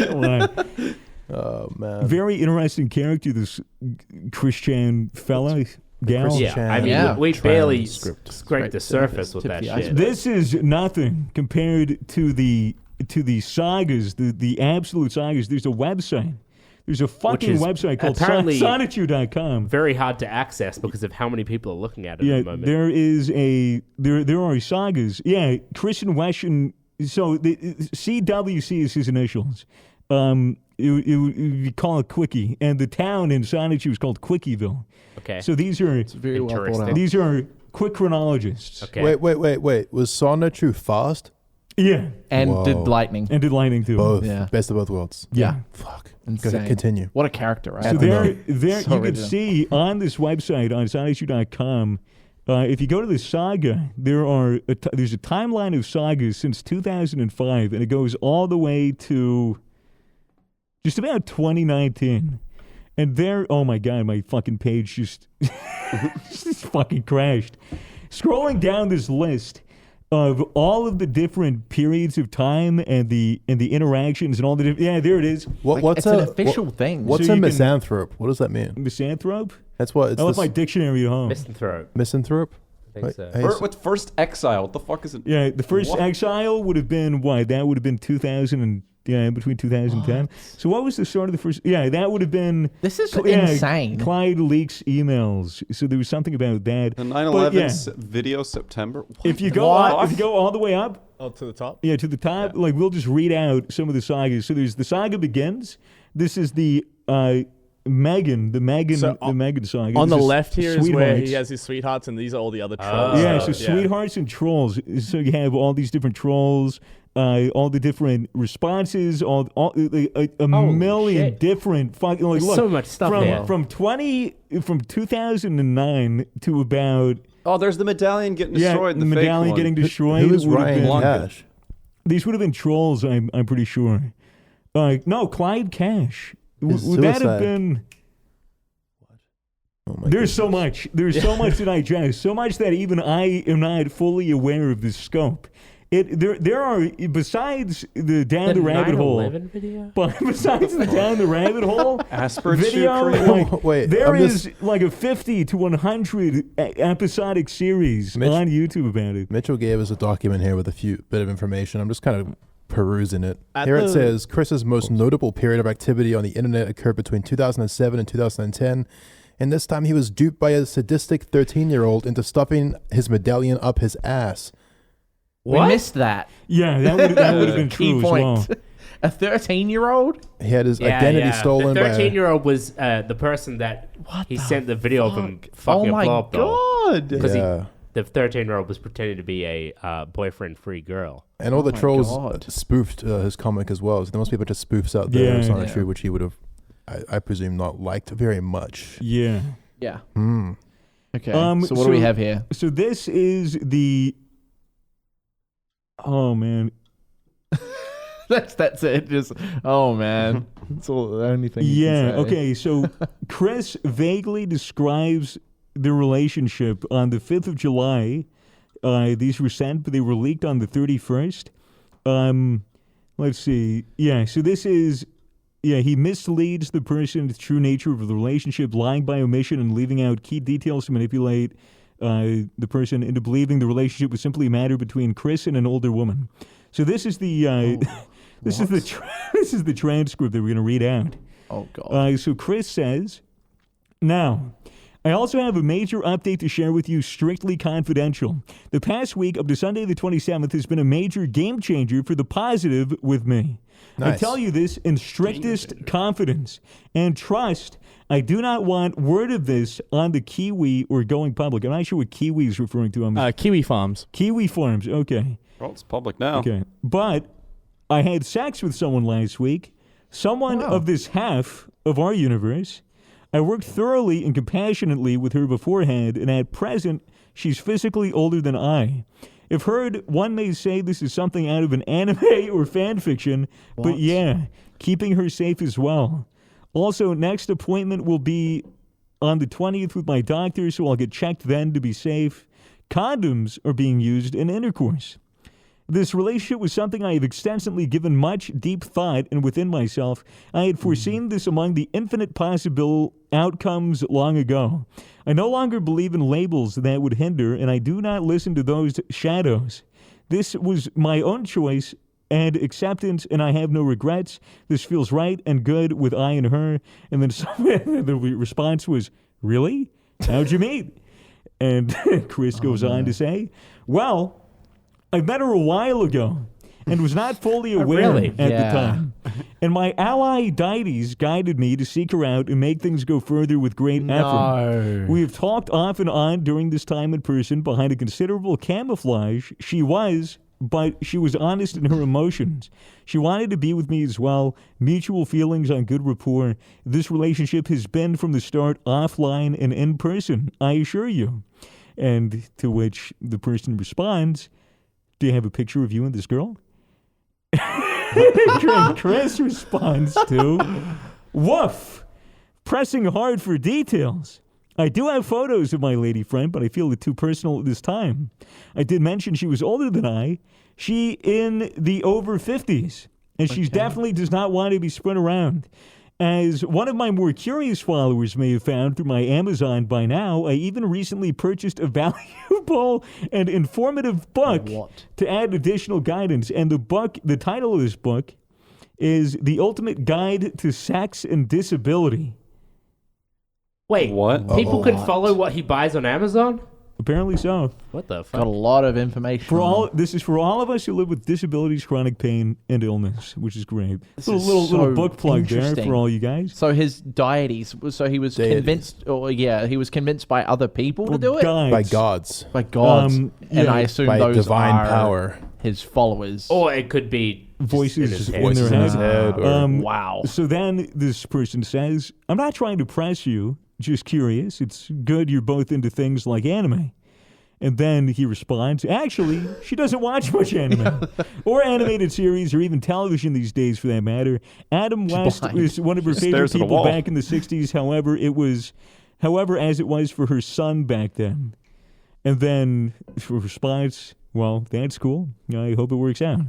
Oh man. Very interesting character, this Christian fella. Gal. Yeah, I mean, we barely scraped the surface with that shit. This is nothing compared to the sagas, the absolute sagas. There's a website. There's a fucking website called Sonitude.com. Very hard to access because of how many people are looking at it at the moment. There are sagas. Yeah, Christian Weston. So the CWC is his initials. You call it Quickie, and the town in Sonitude is called Quickieville. Okay. So these are very well thought out. These are quick chronologists. Okay. Wait. Was Sonitude fast? Yeah. And did lightning. And did lightning too. Both. Yeah. Best of both worlds. Yeah. Fuck. Insane. Go ahead, continue. What a character, right? So there you can original. see on this website on sonitude.com. If you go to the saga, there's a timeline of sagas since 2005, and it goes all the way to just about 2019. And there, oh my God, my fucking page just fucking crashed. Scrolling down this list of all of the different periods of time and the interactions and all the different, there it is. It's an official thing. What's So a you can- misanthrope? What does that mean? Misanthrope? That's what it's. I left my dictionary at home. Misanthrope. Misanthrope. I think so. Hey, What's first exile? What the fuck is it? Yeah, the first What? exile would have been what? That would have been 2000 and between 2010. So what was the start of the first? Yeah, that would have been. This is insane. Clyde leaks emails. So there was something about that. The But 9/11 video September. What If you the go fuck? all, if you go all the way up, Oh, to the top? to the top, like we'll just read out some of the sagas. So there's the saga begins. This is the Megan saga. On the This is left here is where Sweethearts. he has his sweethearts, and these are all the other trolls. Yeah, so sweethearts and trolls. So you have all these different trolls, all the different responses, a million shit. different fucking. Like, There's look, so much stuff there. from 2009 to about Oh, there's the medallion getting destroyed. the fake medallion one. getting destroyed. Who's would have Ryan been- Cash? These would have been trolls. I'm pretty sure. No, Clyde Cash. His Would that have suicide. been? Oh my There's so goodness. much. There's so much that I digest. So much that even I am not fully aware of the scope. There are, besides the down the rabbit hole, 9/11 video? but besides the down the rabbit hole Aspirin video, shoe cream? Wait, there I'm is just- like a 50 to 100 episodic series on YouTube about it. Mitchell gave us a document here with a few bit of information. I'm just kind of perusing it. At Here it the- says Chris's most notable period of activity on the internet occurred between 2007 and 2010. And this time he was duped by a sadistic 13-year-old into stuffing his medallion up his ass. We missed that. Yeah, that would have been Key true as point. well. A 13-year-old? He had his identity stolen The by 13-year-old was the person that he sent the video of him fucking Oh a my blob doll. god! Because Yeah. the 13-year-old was pretending to be a boyfriend-free girl. And all the my trolls God. spoofed his comic as well. So there must be a bunch of spoofs out there. Yeah. It's not Yeah. true, which he would have, I presume, not liked very much. Yeah. Yeah. Hmm. Okay. Um, so what do we have here? So this is the. Oh man. That's it. Just man, that's all the only thing. You Yeah. can say. Okay. So Chris vaguely describes the relationship on the 5th of July. These were sent, but they were leaked on the 31st. Let's see. Yeah. So this is he misleads the person to the true nature of the relationship, lying by omission and leaving out key details to manipulate the person into believing the relationship was simply a matter between Chris and an older woman. So this is the this is the transcript that we're going to read out. Oh God. So Chris says, now, I also have a major update to share with you, strictly confidential. The past week up to Sunday the 27th has been a major game changer for the positive with me. Nice. I tell you this in strictest confidence and trust. I do not want word of this on the Kiwi or going public. I'm not sure what Kiwi is referring to. Kiwi Farms. Kiwi Farms, okay. Well, it's public now. Okay. But I had sex with someone last week, someone of this half of our universe. I worked thoroughly and compassionately with her beforehand, and at present, she's physically older than I. If heard, one may say this is something out of an anime or fan fiction, but yeah, keeping her safe as well. Also, next appointment will be on the 20th with my doctor, so I'll get checked then to be safe. Condoms are being used in intercourse. This relationship was something I have extensively given much deep thought, and within myself, I had foreseen this among the infinite possible outcomes long ago. I no longer believe in labels that would hinder, and I do not listen to those shadows. This was my own choice and acceptance, and I have no regrets. This feels right and good with I and her. And then the response was, really? How'd you meet? And Chris goes on to say, well, I met her a while ago and was not fully aware at the time. And my ally deities guided me to seek her out and make things go further with great effort. We have talked off and on during this time in person behind a considerable camouflage. She was honest in her emotions. She wanted to be with me as well. Mutual feelings on good rapport. This relationship has been from the start offline and in person, I assure you. And to which the person responds, do you have a picture of you and this girl? Chris responds to, woof, pressing hard for details. I do have photos of my lady friend, but I feel it too personal at this time. I did mention she was older than I. She in the over 50s, and she definitely does not want to be spread around. As one of my more curious followers may have found through my Amazon by now, I even recently purchased a valuable and informative book to add additional guidance. And the title of this book is The Ultimate Guide to Sex and Disability. Wait, what? People can follow what he buys on Amazon? Apparently so. What the fuck? Got a lot of information. This is for all of us who live with disabilities, chronic pain, and illness, which is great. This a is little book plug there for all you guys. So his deities. So he was convinced, he was convinced by other people to do it. By gods. By gods. And I assume by those divine are power. His followers. Or it could be voices in voices their in his head. Wow. So then this person says, I'm not trying to press you, just curious. It's good you're both into things like anime. And then he responds, actually, she doesn't watch much anime or animated series or even television these days for that matter. Adam West is one of her favorite people back in the 60s. However, as it was for her son back then. And then for response, well, that's cool. I hope it works out.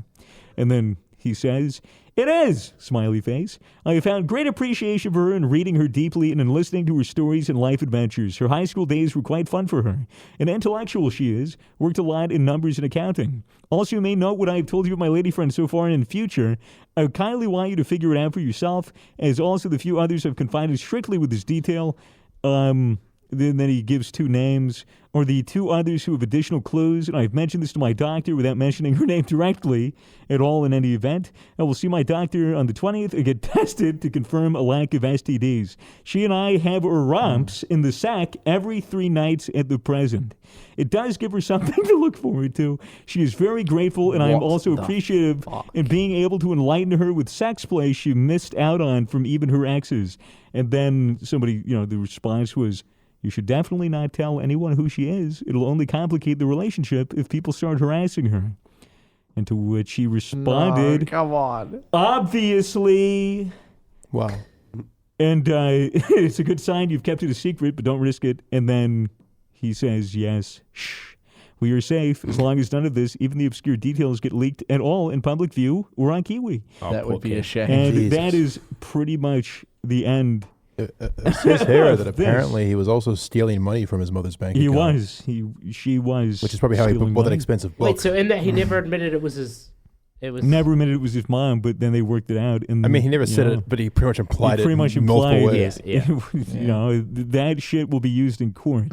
And then he says, it is, smiley face. I have found great appreciation for her in reading her deeply and in listening to her stories and life adventures. Her high school days were quite fun for her. An intellectual she is, worked a lot in numbers and accounting. Also, you may note what I have told you of my lady friend so far and in future. I would kindly want you to figure it out for yourself, as also the few others have confided strictly with this detail. Then he gives two names, or the two others who have additional clues, and I've mentioned this to my doctor without mentioning her name directly at all in any event. I will see my doctor on the 20th and get tested to confirm a lack of STDs. She and I have our romps in the sack every 3 nights at the present. It does give her something to look forward to. She is very grateful, and I am also appreciative in being able to enlighten her with sex play she missed out on from even her exes. And then somebody, the response was, you should definitely not tell anyone who she is. It'll only complicate the relationship if people start harassing her. And to which he responded, come on. Obviously. Wow. And it's a good sign you've kept it a secret, but don't risk it. And then he says, yes, shh. We are safe as long as none of this, even the obscure details, get leaked at all in public view or on Kiwi. That would be a shame. And Jesus. that is pretty much the end. It says here that This. apparently he was also stealing money from his mother's bank He account. was. She was. Which is probably how he stealing bought that money. expensive book. Wait, so in that he never admitted it was his. It was Never admitted it was his mom, but then they worked it out. And I mean, he never you said know, it, but he pretty much implied he pretty it much in multiple implied, ways. Yeah. You know, that shit will be used in court,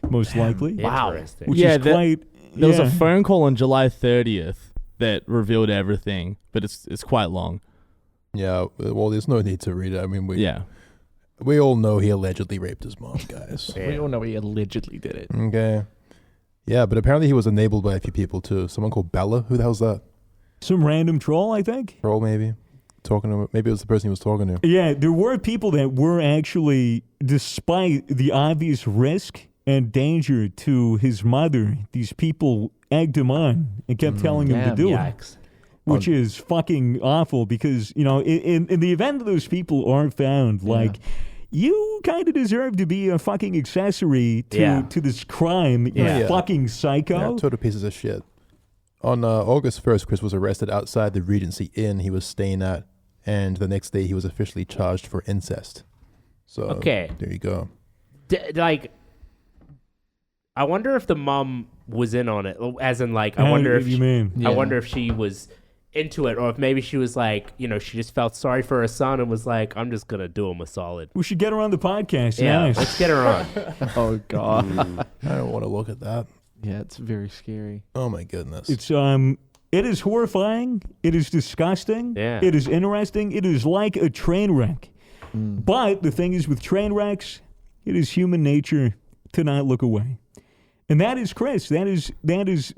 most likely. Interesting. Which Yeah, is that- quite. There was yeah. a phone call on July 30th that revealed everything, but it's quite long. Yeah, well, there's no need to read it. I mean, we all know he allegedly raped his mom, guys. We all know he allegedly did it. Okay. Yeah, but apparently he was enabled by a few people too. Someone called Bella. Who the hell's that? Some random troll, I think. Troll, maybe. Talking to maybe it was the person he was talking to. Yeah, there were people that were actually, despite the obvious risk and danger to his mother, these people egged him on and kept telling him to Damn, do it. Yikes. Which is fucking awful because, you know, in the event that those people are found, like, you kind of deserve to be a fucking accessory to this crime, you Yeah. fucking psycho. Yeah, total pieces of shit. On August 1st, Chris was arrested outside the Regency Inn he was staying at, and the next day he was officially charged for incest. So, Okay. there you go. Like, I wonder if the mom was in on it. As in, like, How I wonder do if you she, mean? I wonder if she was into it, or if maybe she was like, you know, she just felt sorry for her son and was like, I'm just gonna do him a solid. We should get her on the podcast. Yeah, Nice. let's get her on. Oh God. I don't want to look at that. Yeah, it's very scary. Oh my goodness. It's it is horrifying. It is disgusting. Yeah. It is interesting. It is like a train wreck. But the thing is, with train wrecks, it is human nature to not look away. And that is Chris. That is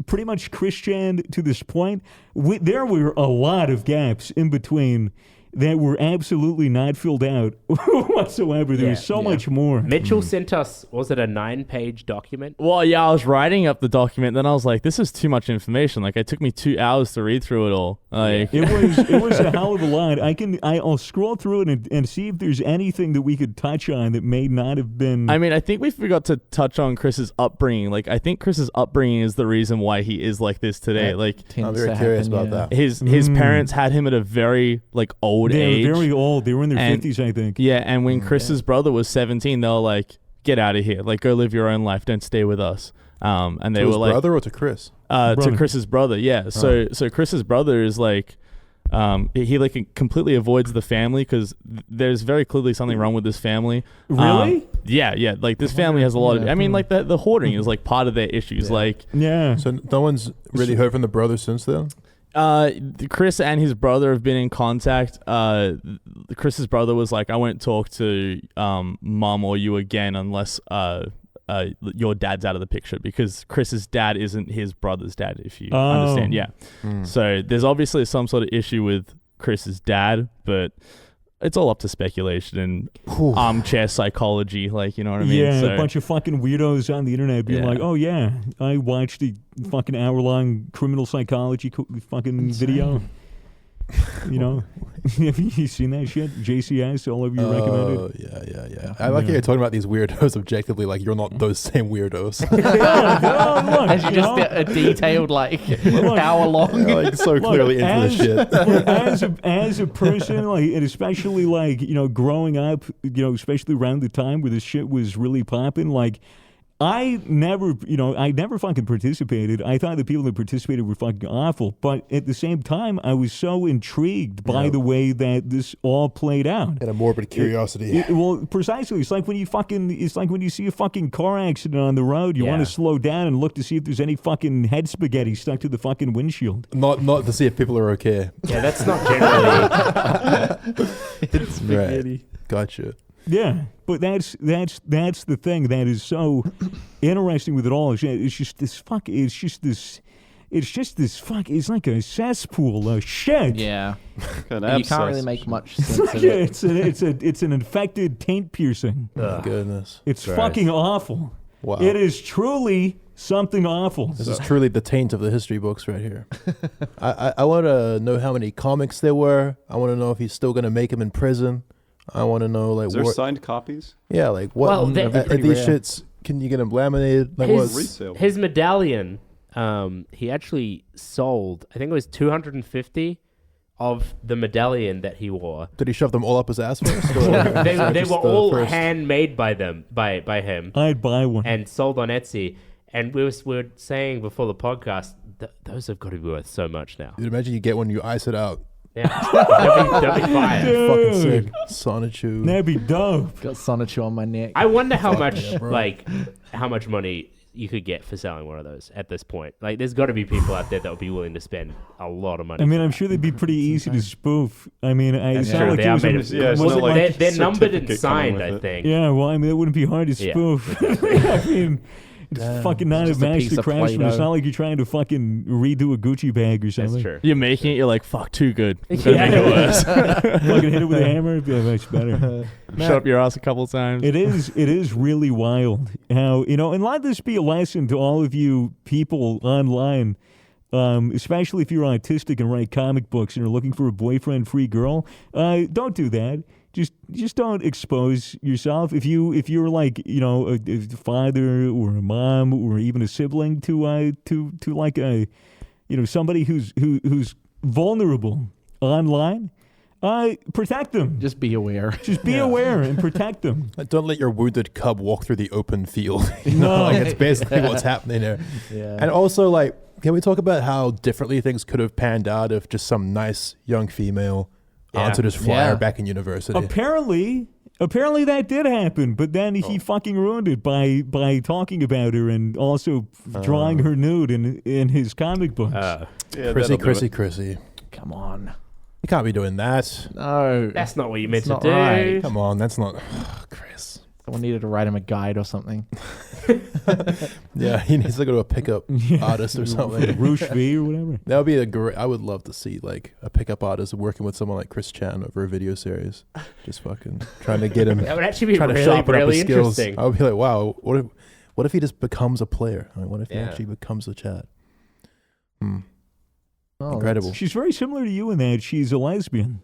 pretty much Christian to this point. There were a lot of gaps in between that were absolutely not filled out whatsoever. There was so much more. Mitchell sent us, was it a 9-page document? Well, yeah, I was writing up the document, then I was like, this is too much information. Like, it took me 2 hours to read through it all. Like, It was a hell of a lot. I'll scroll through it and see if there's anything that we could touch on that may not have been. I mean, I think we forgot to touch on Chris's upbringing. Like, I think Chris's upbringing is the reason why he is like this today. That like, tends I'm very to curious happen, about that. his parents had him at a very like old They age. were very old. They were in their And- 50s, I think. Yeah, and when Chris's brother was 17, they were like, "Get out of here! Like, go live your own life. Don't stay with us." And they to were his like, brother or to Chris? to Brother. Chris's brother. Yeah. So Chris's brother is like, he like completely avoids the family because there's very clearly something wrong with this family. Really? Yeah. Like this family has a lot of. I mean, like the hoarding is like part of their issues. Like, Yeah. So no one's really heard from the brother since then? Chris and his brother have been in contact. Chris's brother was like, I won't talk to mom or you again unless your dad's out of the picture, because Chris's dad isn't his brother's dad, if you understand. Yeah. So there's obviously some sort of issue with Chris's dad, but it's all up to speculation and armchair psychology, like, you know what I mean? Yeah, So, a bunch of fucking weirdos on the internet being Yeah. like, "Oh yeah, I watched a fucking hour-long criminal psychology fucking video." You know, have you seen that shit? JCS all over your recommended. Yeah. I like how you're talking about these weirdos objectively, like you're not those same weirdos. Look, As you you just know? get a detailed hour long. You're, like so clearly into the shit. as a person, like, and especially like, you know, growing up, you know, especially around the time where this shit was really popping, like, I never fucking participated. I thought the people that participated were fucking awful. But at the same time, I was so intrigued by the way that this all played out. Had a morbid curiosity. Well, precisely. It's like when you see a fucking car accident on the road, you want to slow down and look to see if there's any fucking head spaghetti stuck to the fucking windshield. Not to see if people are okay. Yeah, that's not generally. It's spaghetti. Right. Gotcha. Yeah, but that's the thing that is so interesting with it all. It's just this fuck. It's like a cesspool of shit. Yeah. An And you can't really abscess. make much sense of Yeah, it. it's an infected taint piercing. Oh, goodness. It's fucking awful. Wow. It is truly something awful. This is truly the taint of the history books right here. I want to know how many comics there were. I want to know if he's still going to make him in prison. I want to know, like, Is there what. signed copies? Yeah, like, what. Well, are they're these pretty rare. shits, can you get them laminated? Like, what? Resale. His medallion he actually sold, I think it was 250 of the medallion that he wore. Did he shove them all up his ass first? They were all handmade by him. I'd buy one. And sold on Etsy. And we were saying before the podcast, those have got to be worth so much now. You'd imagine you get one, you ice it out. Yeah, that'd be fire. Fucking sick. Sonichu. That'd be dope. Got Sonichu on my neck. I wonder how much, how much money you could get for selling one of those at this point. Like, there's got to be people out there that would be willing to spend a lot of money. I mean, I'm sure they'd be pretty easy to spoof. I mean, That's true. They are made of. They're numbered and signed, I think. Yeah, well, I mean, it wouldn't be hard to spoof. I mean, it's fucking not a master craftsman. It's not like you're trying to fucking redo a Gucci bag or something. That's true. You're making it, you're like, fuck, too good. Make it worse. Fucking hit it with a hammer, it'd be much better. Shut up your ass a couple times. It is really wild how, and let this be a lesson to all of you people online, especially if you're autistic and write comic books and are looking for a boyfriend-free girl. Don't do that. Just don't expose yourself. If you're like a father or a mom or even a sibling to like a somebody who's vulnerable online, protect them. Just be aware. Just be aware and protect them. Don't let your wounded cub walk through the open field. No, it's basically what's happening there. Yeah. And also, can we talk about how differently things could have panned out if just some nice young female answered his flyer back in university? Apparently that did happen, but then he fucking ruined it by talking about her and also drawing her nude in his comic books. Chrissy. Come on. You can't be doing that. No. That's not what you meant to not do. right. Come on, that's not... Chris. Someone needed to write him a guide or something. Yeah, he needs to go to a pickup artist or something. Roosh V or whatever. That would be a great... I would love to see a pickup artist working with someone like Chris Chan over a video series. Just fucking trying to get him... That would actually be trying to really, sharpen up really his skills. interesting. I would be like, wow, what if he just becomes a player? I mean, what if he actually becomes a chat? Oh, incredible. She's very similar to you in that she's a lesbian.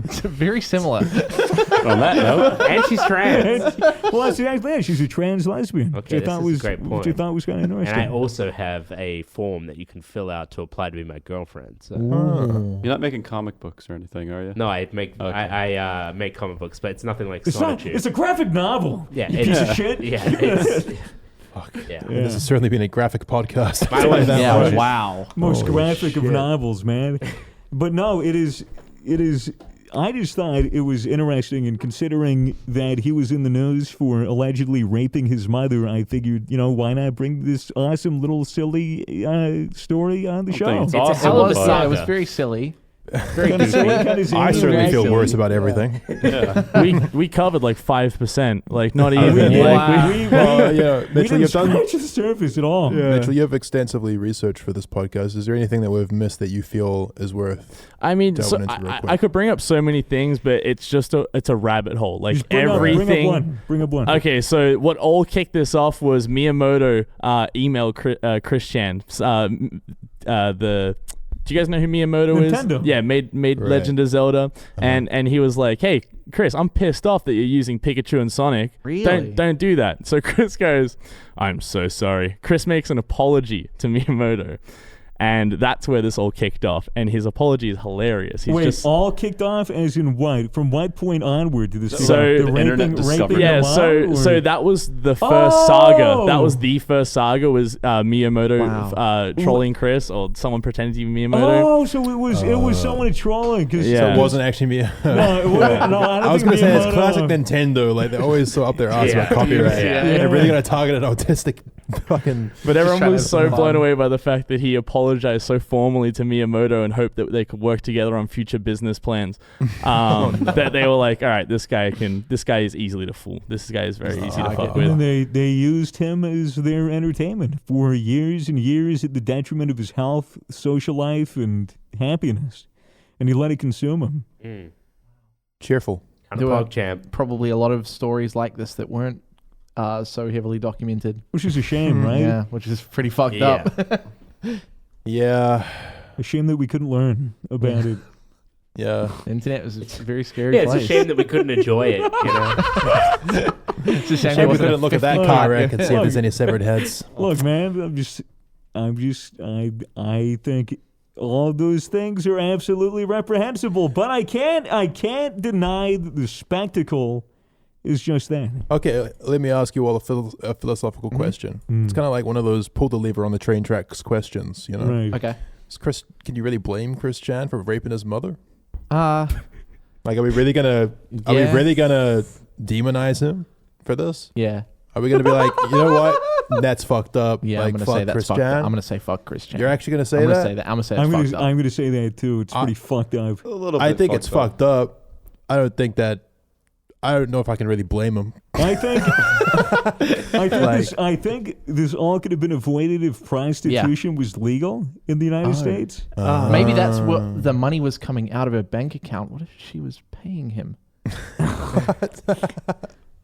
It's very similar. On that note. And she's trans. Well, that's exactly it. She's a trans lesbian. Okay, which I thought this is a great point. Which I thought was kind of interesting. And I also have a form that you can fill out to apply to be my girlfriend. So. You're not making comic books or anything, are you? No, I make comic books, but it's nothing like it's Sonichu. It's a graphic novel. Yeah, you piece of shit. Yeah, it's... Fuck. Yeah. This has certainly been a graphic podcast. Wow. Most graphic of novels, man. But no, it is. I just thought it was interesting, and considering that he was in the news for allegedly raping his mother, I figured, why not bring this awesome little silly story on the show? It's a hell of a saga. It was very silly. Very I certainly feel worse about everything. we covered 5%, not even. We Mitchell, didn't scratch the surface at all. Mitchell, you have extensively researched for this podcast. Is there anything that we've missed that you feel is worth? I mean, I could bring up so many things, but it's just it's a rabbit hole. Everything. Bring up one. Okay, so what all kicked this off was Miyamoto emailed Chris Chan. Do you guys know who Miyamoto Nintendo. is? Yeah, made Legend of Zelda, and he was like, "Hey, Chris, I'm pissed off that you're using Pikachu and Sonic. Really? Don't do that." So Chris goes, "I'm so sorry." Chris makes an apology to Miyamoto. And that's where this all kicked off. And his apology is hilarious. He's all kicked off as in what? From what point onward did this? So the internet discovered. Yeah. So that was the first saga. That was the first saga. Was Miyamoto trolling Chris or someone pretending to be Miyamoto? Oh, so it was someone trolling. So it wasn't actually me. No, it wasn't. No, I was going to say it's classic Nintendo. They're always so up their ass about copyright. They're really going to target an autistic fucking. But everyone was so blown away by the fact that he apologized so formally to Miyamoto and hoped that they could work together on future business plans. That they were like, all right, this guy is easily to fool. This guy is very easy to fuck with. And they used him as their entertainment for years and years at the detriment of his health, social life, and happiness. And he let it consume him. Cheerful. There were probably a lot of stories like this that weren't so heavily documented. Which is a shame, right? Yeah, which is pretty fucked up. Yeah. A shame that we couldn't learn about it. Yeah. The internet was a very scary Yeah, it's place. a shame that we couldn't enjoy it. You know. It's a shame Shame there we wasn't couldn't a look at fifth that part. car wreck and see if there's any severed heads. Look, man, I think all those things are absolutely reprehensible, but I can't deny that the spectacle is just that. Okay, let me ask you all a philosophical question. It's kind of like one of those pull the lever on the train tracks questions, you know? Right. Okay. Can you really blame Chris Chan for raping his mother? Yeah. Like, are we really gonna demonize him for this? Yeah. Are we gonna be like, you know what? That's fucked up. Yeah, like, I'm gonna fuck say that's Chris fucked Chan. up. I'm gonna say fuck Chris Chan. You're actually gonna say I'm that? gonna say that. I'm gonna say it's fucked up. I'm gonna say that too. It's pretty fucked up. A little bit I think it's fucked fucked up. I don't know if I can really blame him. I think this all could have been avoided if prostitution was legal in the United States. Maybe that's what the money was coming out of her bank account. What if she was paying him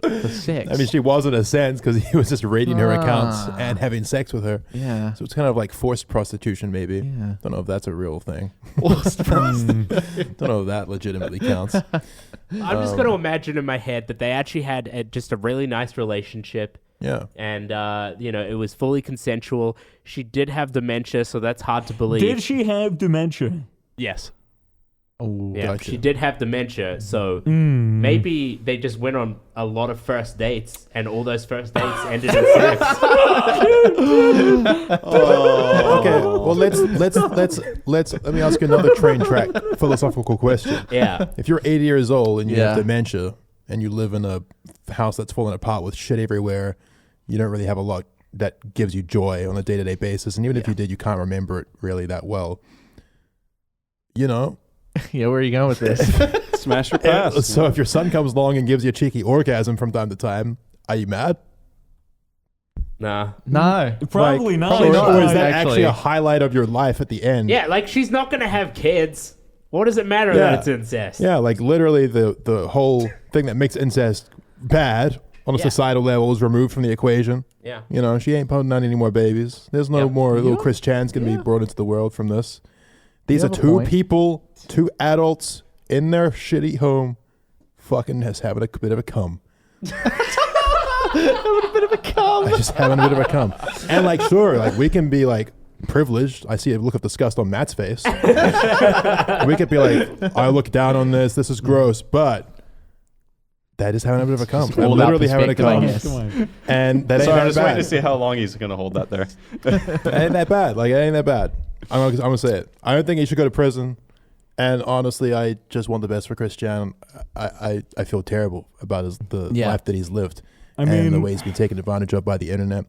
for sex? I mean, she was in a sense because he was just raiding her accounts and having sex with her. Yeah. So it's kind of like forced prostitution, maybe. Yeah. Don't know if that's a real thing. Don't know if that legitimately counts. I'm just going to imagine in my head that they actually had just a really nice relationship. Yeah. And, it was fully consensual. She did have dementia, so that's hard to believe. Did she have dementia? Yes. Oh, Yeah, Gotcha. she did have dementia, so maybe they just went on a lot of first dates, and all those first dates ended in sex. Okay. Well, let me ask you another train track philosophical question. Yeah. If you're 80 years old and you Yeah. have dementia and you live in a house that's falling apart with shit everywhere, you don't really have a lot that gives you joy on a day-to-day basis. And even if you did, you can't remember it really that well. You know? Yeah, where are you going with this? Smash or pass. So if your son comes along and gives you a cheeky orgasm from time to time, are you mad? Nah. No. Probably not. probably not. Or is that Actually. actually a highlight of your life at the end? Yeah, like she's not going to have kids. What does it matter that it's incest? Yeah, like literally the whole thing that makes incest bad on a societal level is removed from the equation. Yeah. You know, she ain't putting out any more babies. There's no more little Chris Chan's going to be brought into the world from this. These are have a two point. people, two adults in their shitty home fucking just having a bit of a cum. Just having a bit of a cum. And like, sure, like we can be like privileged. I see a look of disgust on Matt's face. We could be like, I look down on this. This is gross. But that is having a bit of a cum. all about Literally having a perspective, I cum. guess. And that ain't So I'm that just waiting bad. to see how long he's going to hold that there. It ain't that bad. Like, it ain't that bad. I'm gonna say it. I don't think he should go to prison. And honestly, I just want the best for Chris Chan. I feel terrible about the life that he's lived. I mean, and the way he's been taken advantage of by the internet.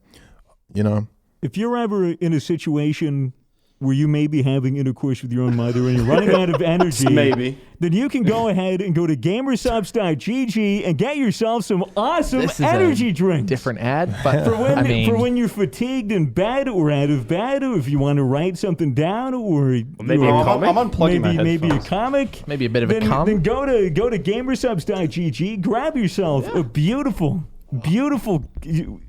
You know? if you're ever in a situation where you may be having intercourse with your own mother and you're running out of energy, Maybe. then you can go ahead and go to gamersubs.gg and get yourself some awesome This is energy a drinks. different ad, but For when, I mean, for when you're fatigued in bed or out of bed, or if you want to write something down, or maybe a comic? I'm unplugging my maybe a headphones. comic, maybe a bit of a then cum. go to gamersubs.gg, grab yourself a beautiful.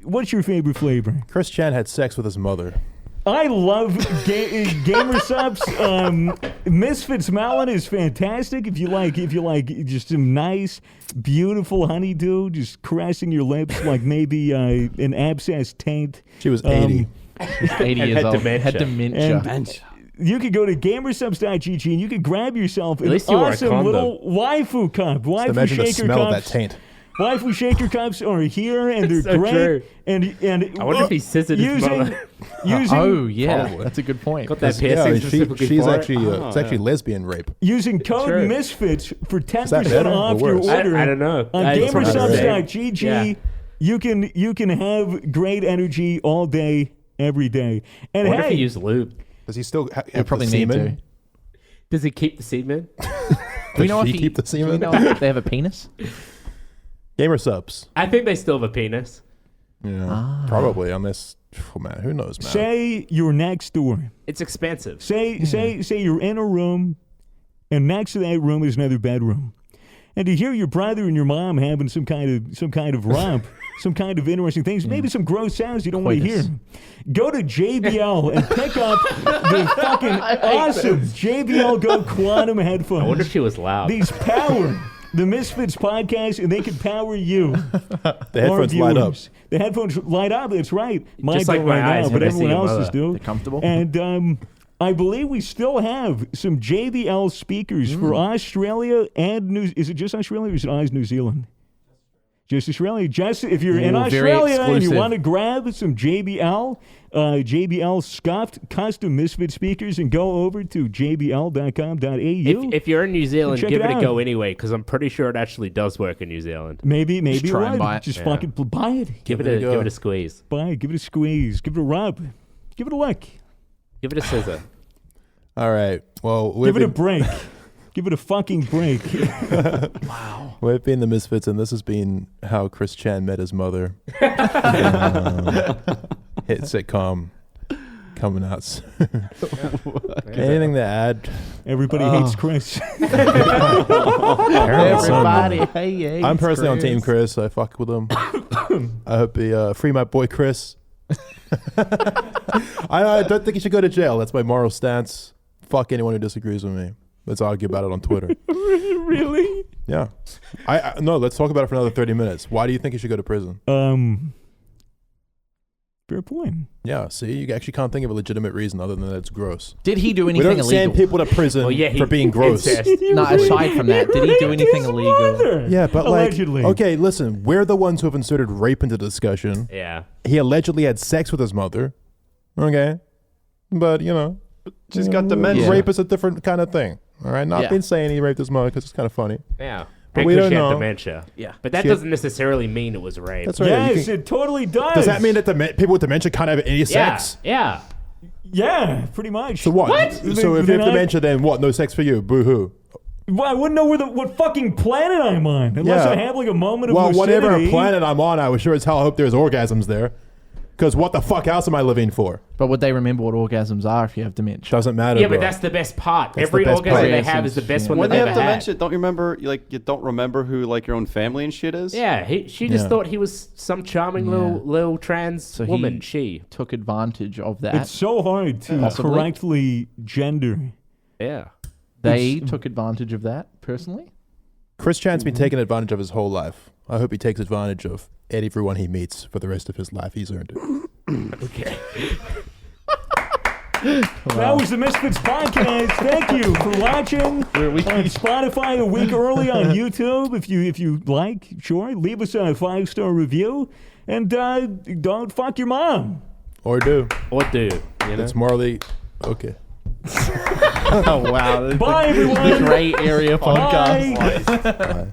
What's your favorite flavor? Chris Chan had sex with his mother. I love Gamer Subs. Misfits Melon is fantastic. If you like just some nice, beautiful honeydew, just caressing your lips like maybe an abscess taint. She was 80. 80 years had old. dementia. Had dementia. And you could go to gamersubs.gg and you could grab yourself an least you wore a awesome condom. little waifu cup. Just Waifu imagine the shaker smell of that cups. taint. Waifu shaker cups are here and they're So great. true. And I wonder if he scissored his mother. Oh, yeah. Probably. That's a good point. Got that Yeah, piercing specifically she's for it. actually it's actually lesbian rape. using code True. Misfits for 10% better or off your worse? order. I don't know. On It's around the gamersubs.gg, same. Yeah. you can have great energy all day, every day. And I wonder if hey, he used lube. Does he still have You probably the need semen? to. Does he keep the semen? Do we know Does if she keep the do we semen? know if they have a penis? Gamer subs. I think they still have a penis. Yeah, probably. Unless, oh man, who knows, man? say you're next door. It's expensive. Say you're in a room, and next to that room is another bedroom. And to hear your brother and your mom having some kind of romp, some kind of interesting things, maybe some gross sounds you don't want to hear, go to JBL and pick up the fucking awesome JBL Go Quantum headphones. I wonder if she was loud. These power the Misfits podcast, and they can power you. The headphones light up. The headphones light up. That's right. Mine Just like don't my right eyes now, but when I see everyone your else's mother. do. They're comfortable. And I believe we still have some JBL speakers for Australia and New. Is it just Australia or is it New Zealand? Just Australia. Just if you're in very Australia and you exclusive. want to grab some JBL, JBL scuffed custom Misfit speakers, and go over to jbl.com.au. If you're in New Zealand, check give it it a out. go anyway, because I'm pretty sure it actually does work in New Zealand. Maybe try and it buy would. it. Just Yeah. fucking buy it. Give it a squeeze. Buy it. Give it a squeeze. Give it a rub. Give it a lick. Give it a scissor. All right. Well, Give it a break. Give it a fucking break. We've been the Misfits, and this has been how Chris Chan met his mother. Hit sitcom coming out soon. Anything to add? Everybody hates Chris. Everybody hates I'm personally on Chris. Team Chris. I fuck with him. I hope he free my boy Chris. I don't think he should go to jail. That's my moral stance. Fuck anyone who disagrees with me. Let's argue about it on Twitter. Really? Yeah. No, let's talk about it for another 30 minutes. Why do you think he should go to prison? Fair point. Yeah, see, you actually can't think of a legitimate reason other than that it's gross. Did he do We anything don't send illegal? people to prison for being gross. No, aside from that, did he do anything illegal? Yeah, but Allegedly. like, okay, listen, we're the ones who have inserted rape into the discussion. Yeah. He allegedly had sex with his mother. Okay. But, you know, She's got dementia. rape is a different kind of thing. All right. Not been saying he raped his mother because it's kind of funny. Yeah. But Because we don't she had know. dementia. Yeah. But that She- doesn't necessarily mean it was rape. That's right. Yes, it totally does. Does that mean that people with dementia can't have any sex? Yeah. Yeah, pretty much. So what? So if you have dementia, then what? No sex for you? Boo-hoo. Well, I wouldn't know what fucking planet I'm on unless Yeah. I have like a moment of Well, whatever lucidity. planet I'm on, I would sure as hell hope there's orgasms there. Because what the fuck else am I living for? But would they remember what orgasms are if you have dementia? Doesn't matter. Yeah, bro. but that's the best part. That's Every the best orgasm part. they have is the best one When they've they have ever dementia, had. don't you remember? Like, you don't remember who like your own family and shit is. Yeah, she just Yeah. thought he was some charming Yeah. little trans So he- woman. She. Took advantage of that. It's so hard to Possibly. correctly gender. Yeah. They took advantage of that, personally. Chris Chan's been taking advantage of his whole life. I hope he takes advantage of everyone he meets for the rest of his life. He's earned it. Okay. That was the Misfits Podcast. Thank you for watching on Spotify a week early on YouTube. If you like, sure, leave us a 5-star review. And don't fuck your mom. Or do. Or do. You know? It's morally okay. Oh, wow. Bye, everyone. The gray area podcast. Bye. Bye.